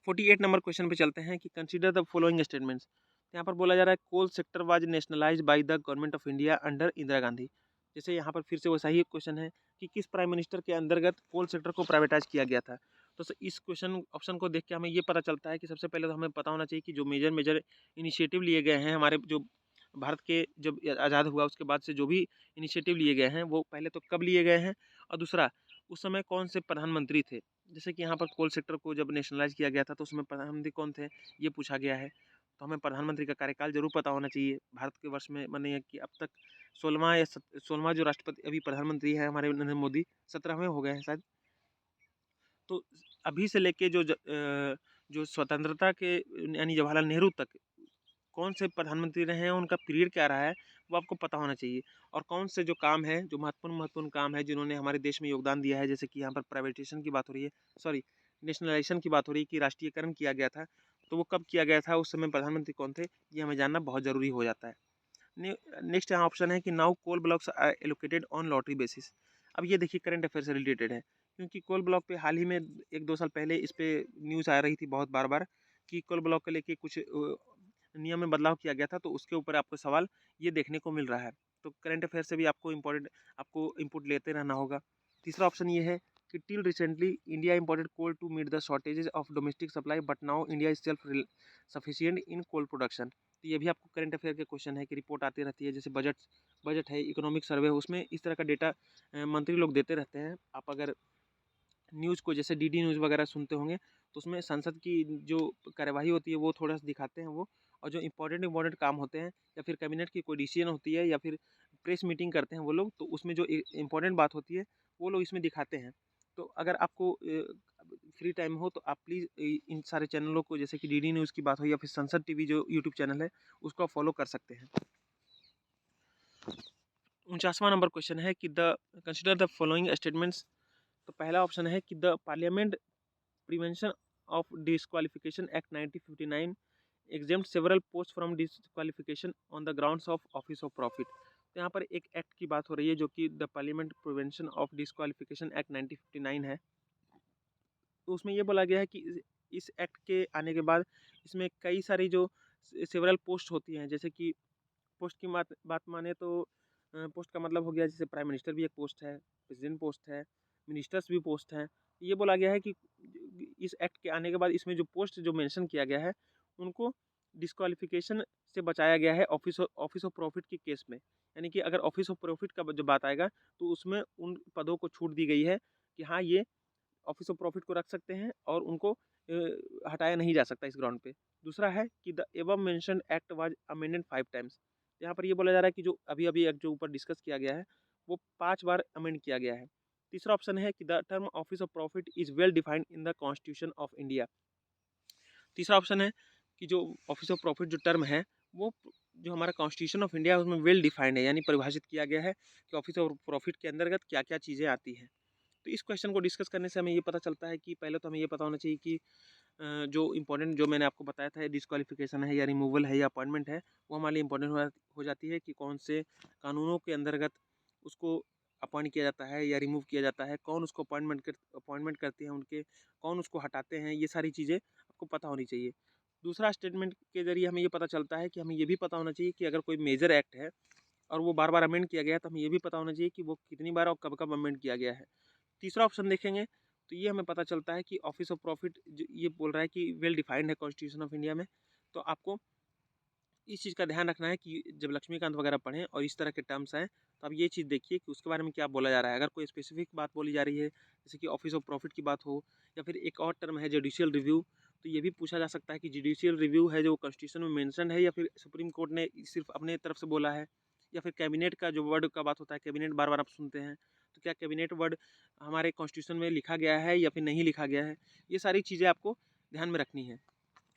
S1: 48 नंबर क्वेश्चन पे चलते हैं कि कंसिडर द फॉलोइंग स्टेटमेंट्स। तो यहाँ पर बोला जा रहा है coal sector was nationalised by the government of India under Indira Gandhi. जैसे यहाँ पर फिर से वैसा ही क्वेश्चन है कि किस प्राइम मिनिस्टर के अंतर्गत कोल सेक्टर को प्राइवेटाइज किया गया था। तो इस क्वेश्चन ऑप्शन को देख के हमें ये पता चलता है कि सबसे पहले तो हमें पता होना चाहिए कि जो मेजर मेजर इनिशिएटिव लिए गए हैं हमारे जो भारत के जब आज़ाद हुआ उसके बाद से जो भी इनिशिएटिव लिए गए हैं वो पहले तो कब लिए गए हैं और दूसरा उस समय कौन से प्रधानमंत्री थे। जैसे कि यहाँ पर कोल सेक्टर को जब नेशनलाइज किया गया था तो उसमें प्रधानमंत्री कौन थे ये पूछा गया है। तो हमें प्रधानमंत्री का कार्यकाल जरूर पता होना चाहिए। भारत के वर्ष में माने है कि अब तक 16वां जो राष्ट्रपति अभी प्रधानमंत्री है हमारे नरेंद्र मोदी, 17वें हो गए हैं शायद। तो अभी से लेके जो स्वतंत्रता के यानी जवाहरलाल नेहरू तक कौन से प्रधानमंत्री रहे हैं उनका पीरियड क्या रहा है वो आपको पता होना चाहिए। और कौन से जो काम है जो महत्वपूर्ण काम है जिन्होंने हमारे देश में योगदान दिया है, जैसे कि यहाँ पर प्राइवेटेशन की बात हो रही है, सॉरी नेशनलाइजेशन की बात हो रही है कि राष्ट्रीयकरण किया गया था, तो वो कब किया गया था, उस समय प्रधानमंत्री कौन थे, ये हमें जानना बहुत ज़रूरी हो जाता है। नेक्स्ट यहाँ ऑप्शन है कि now coal blocks are allocated on lottery basis. अब ये देखिए करंट अफेयर से रिलेटेड है, क्योंकि कोल ब्लॉक पे हाल ही में 1-2 साल पहले इस पे न्यूज़ आ रही थी बहुत बार बार कि कोल ब्लॉक को लेके कुछ नियम में बदलाव किया गया था, तो उसके ऊपर आपको सवाल ये देखने को मिल रहा है। तो करंट अफेयर से भी आपको इनपुट लेते रहना होगा। तीसरा ऑप्शन ये है कि till recently India imported coal to meet the shortages of domestic supply but now India is self sufficient in coal production. तो ये भी आपको करंट अफेयर के क्वेश्चन है कि रिपोर्ट आती रहती है, जैसे बजट है, इकोनॉमिक सर्वे, उसमें इस तरह का डेटा मंत्री लोग देते रहते हैं। आप अगर न्यूज़ को जैसे डीडी न्यूज़ वगैरह सुनते होंगे तो उसमें संसद की जो कार्यवाही होती है वो थोड़ा सा दिखाते हैं वो, और जो इंपॉर्टेंट काम होते हैं या फिर कैबिनेट की कोई डिसीजन होती है या फिर प्रेस मीटिंग करते हैं वो लोग, तो उसमें जो इम्पोर्टेंट बात होती है वो लोग इसमें दिखाते हैं। तो अगर आपको फ्री टाइम हो तो आप प्लीज़ इन सारे चैनलों को, जैसे कि डीडी न्यूज़ की बात हो या फिर संसद टीवी जो यूट्यूब चैनल है, उसको आप फॉलो कर सकते हैं। 49वां नंबर क्वेश्चन है कि the consider the following statements. तो पहला ऑप्शन है कि the parliament prevention of disqualification act 1959 exempt several posts from disqualification on the grounds of office of profit। तो यहाँ पर एक एक्ट की बात हो रही है जो कि the parliament prevention of disqualification act 1959 है। तो उसमें ये बोला गया है कि इस एक्ट के आने के बाद इसमें कई सारी जो सेवरल पोस्ट होती हैं, जैसे कि पोस्ट की बात माने तो पोस्ट का मतलब हो गया, जैसे प्राइम मिनिस्टर भी एक पोस्ट है, प्रेसिडेंट पोस्ट है, मिनिस्टर्स भी पोस्ट हैं। ये बोला गया है कि इस एक्ट के आने के बाद इसमें जो पोस्ट जो मेंशन किया गया है उनको डिस्क्वालिफिकेशन से बचाया गया है ऑफिस ऑफ प्रॉफिट के केस में। यानी कि अगर ऑफिस ऑफ प्रॉफिट का जो बात आएगा तो उसमें उन पदों को छूट दी गई है कि हाँ, ये ऑफिस ऑफ प्रॉफिट को रख सकते हैं और उनको हटाया नहीं जा सकता इस ग्राउंड पे। दूसरा है कि the above mentioned act was amended 5 times. यहाँ पर ये बोला जा रहा है कि जो अभी अभी एक्ट जो ऊपर डिस्कस किया गया है वो 5 बार अमेंड किया गया है। तीसरा ऑप्शन है कि the term office of profit is well defined in the constitution of India. तीसरा ऑप्शन है कि जो ऑफिस ऑफ प्रॉफिट जो टर्म है वो जो हमारा कॉन्स्टिट्यूशन ऑफ इंडिया है उसमें वेल डिफाइंड है, यानी परिभाषित किया गया है कि ऑफिस ऑफ प्रॉफिट के अंतर्गत क्या क्या चीज़ें आती हैं। तो इस क्वेश्चन को डिस्कस करने से हमें ये पता चलता है कि पहले तो हमें ये पता होना चाहिए कि जो इम्पोर्टेंट जो मैंने आपको बताया था डिस्क्वालिफिकेशन है या रिमूवल है या अपॉइंटमेंट है, वो हमारे लिए इम्पोर्टेंट हो जाती है कि कौन से कानूनों के अंतर्गत उसको अपॉइंट किया जाता है या रिमूव किया जाता है, कौन उसको अपॉइंटमेंट करते हैं उनके, कौन उसको हटाते हैं, ये सारी चीज़ें आपको पता होनी चाहिए। दूसरा स्टेटमेंट के जरिए हमें ये पता चलता है कि हमें ये भी पता होना चाहिए कि अगर कोई मेजर एक्ट है और वो बार बार अमेंड किया गया है तो हमें ये भी पता होना चाहिए कि वो कितनी बार और कब कब अमेंड किया गया है। तीसरा ऑप्शन देखेंगे तो ये हमें पता चलता है कि ऑफिस ऑफ प्रॉफिट ये बोल रहा है कि वेल डिफाइंड है कॉन्स्टिट्यूशन ऑफ इंडिया में। तो आपको इस चीज़ का ध्यान रखना है कि जब लक्ष्मीकांत वगैरह पढ़ें और इस तरह के टर्म्स आएँ तो आप ये चीज़ देखिए कि उसके बारे में क्या बोला जा रहा है। अगर कोई स्पेसिफिक बात बोली जा रही है, जैसे कि ऑफिस ऑफ प्रॉफिट की बात हो या फिर एक और टर्म है जुडिशियल रिव्यू, तो ये भी पूछा जा सकता है कि जुडिशियल रिव्यू है जो कॉन्स्टिट्यूशन में मेंशन है या फिर सुप्रीम कोर्ट ने सिर्फ अपने तरफ से बोला है, या फिर कैबिनेट का जो वर्ड का बात होता है, कैबिनेट बार बार आप सुनते हैं, तो क्या कैबिनेट वर्ड हमारे कॉन्स्टिट्यूशन में लिखा गया है या फिर नहीं लिखा गया है। ये सारी चीज़ें आपको ध्यान में रखनी है।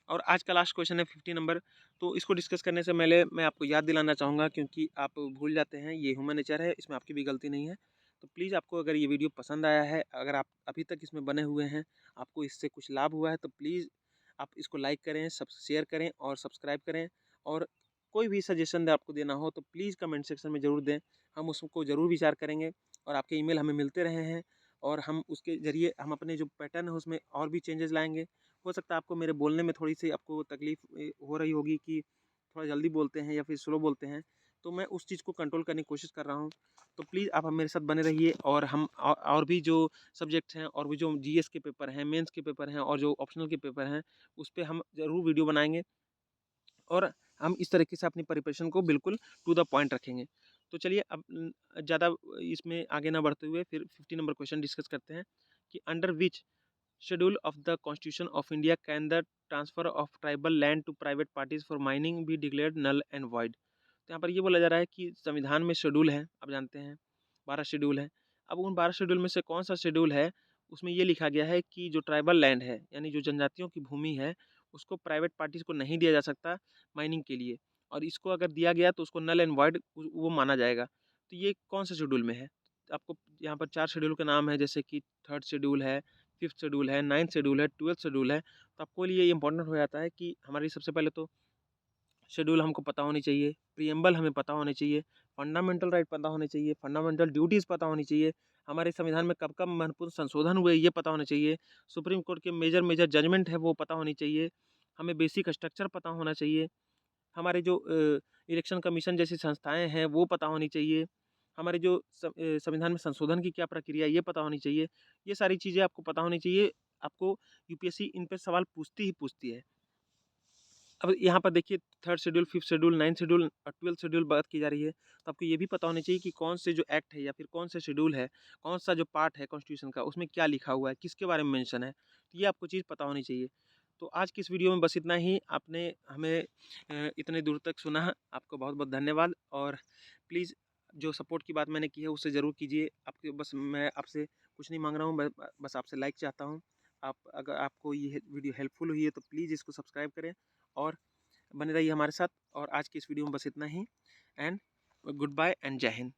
S1: और आज का लास्ट क्वेश्चन है 50 नंबर। तो इसको डिस्कस करने से पहले मैं आपको याद दिलाना चाहूँगा, क्योंकि आप भूल जाते हैं, ये ह्यूमन नेचर है, इसमें आपकी भी गलती नहीं है। तो प्लीज़ आपको अगर ये वीडियो पसंद आया है, अगर आप अभी तक इसमें बने हुए हैं, आपको इससे कुछ लाभ हुआ है, तो प्लीज़ आप इसको लाइक करें, शेयर करें और सब्सक्राइब करें। और कोई भी सजेशन आपको देना हो तो प्लीज़ कमेंट सेक्शन में ज़रूर दें, हम उसको ज़रूर विचार करेंगे। और आपके ईमेल हमें मिलते रहे हैं और हम उसके ज़रिए हम अपने जो पैटर्न है उसमें और भी चेंजेस लाएँगे। हो सकता है आपको मेरे बोलने में थोड़ी सी आपको तकलीफ़ हो रही होगी कि थोड़ा जल्दी बोलते हैं या फिर स्लो बोलते हैं, तो मैं उस चीज़ को कंट्रोल करने की कोशिश कर रहा हूँ। तो प्लीज़ आप मेरे साथ बने रहिए और हम और भी जो सब्जेक्ट्स हैं और भी जो जीएस के पेपर हैं, मेंस के पेपर हैं और जो ऑप्शनल के पेपर हैं, उस पे हम ज़रूर वीडियो बनाएँगे और हम इस तरीके से अपनी प्रिपरेशन को बिल्कुल टू द पॉइंट रखेंगे। तो चलिए अब ज़्यादा इसमें आगे ना बढ़ते हुए फिर 50 नंबर क्वेश्चन डिस्कस करते हैं कि under which schedule of the constitution of India can the transfer of tribal land to private parties for mining be declared null and void. तो यहाँ पर ये बोला जा रहा है कि संविधान में शेड्यूल है, आप जानते हैं 12 शेड्यूल है। अब उन 12 शेड्यूल में से कौन सा शेड्यूल है, उसमें ये लिखा गया है कि जो ट्राइबल लैंड है यानी जो जनजातियों की भूमि है उसको प्राइवेट पार्टीज को नहीं दिया जा सकता माइनिंग के लिए, और इसको अगर दिया गया तो उसको नल एंड वॉइड वो माना जाएगा। तो ये कौन सा शेड्यूल में है? आपको यहाँ पर 4 शेड्यूल के नाम है, जैसे कि 3rd शेड्यूल है, 5th शेड्यूल है, 9th शेड्यूल है, 12th शेड्यूल है। तो आपको लिए ये इंपॉर्टेंट हो जाता है कि हमारी सबसे पहले तो शेड्यूल हमको पता होनी चाहिए, प्रिएम्बल हमें पता होनी चाहिए, फंडामेंटल राइट पता होने चाहिए, फंडामेंटल ड्यूटीज़ पता होनी चाहिए, हमारे संविधान में कब कब महत्वपूर्ण संशोधन हुए ये पता होना चाहिए, सुप्रीम कोर्ट के मेजर मेजर जजमेंट है वो पता होनी चाहिए, हमें बेसिक स्ट्रक्चर पता होना चाहिए, हमारे जो इलेक्शन कमीशन जैसी संस्थाएं हैं वो पता होनी चाहिए, हमारे जो संविधान में संशोधन की क्या प्रक्रिया ये पता होनी चाहिए। ये सारी चीज़ें आपको पता होनी चाहिए। आपको यूपीएससी इन पे सवाल पूछती ही पूछती है। अब यहाँ पर देखिए 3rd schedule, 5th schedule, 9th schedule और 12th शेड्यूल बात की जा रही है, तो आपको ये भी पता होना चाहिए कि कौन से जो एक्ट है या फिर कौन से शेड्यूल है, कौन सा जो पार्ट है कॉन्स्टिट्यूशन का उसमें क्या लिखा हुआ है, किसके बारे में मेंशन है, तो ये आपको चीज़ पता होनी चाहिए। तो आज की इस वीडियो में बस इतना ही। आपने हमें इतने दूर तक सुना, आपको बहुत बहुत धन्यवाद। और प्लीज़ जो सपोर्ट की बात मैंने की है उससे ज़रूर कीजिए। आपके बस मैं आपसे कुछ नहीं मांग रहा हूँ, बस आपसे लाइक चाहता हूँ। आप अगर आपको ये वीडियो हेल्पफुल हुई है तो प्लीज़ इसको सब्सक्राइब करें और बने रहिए हमारे साथ। और आज की इस वीडियो में बस इतना ही। एंड गुड बाय एंड जय हिंद।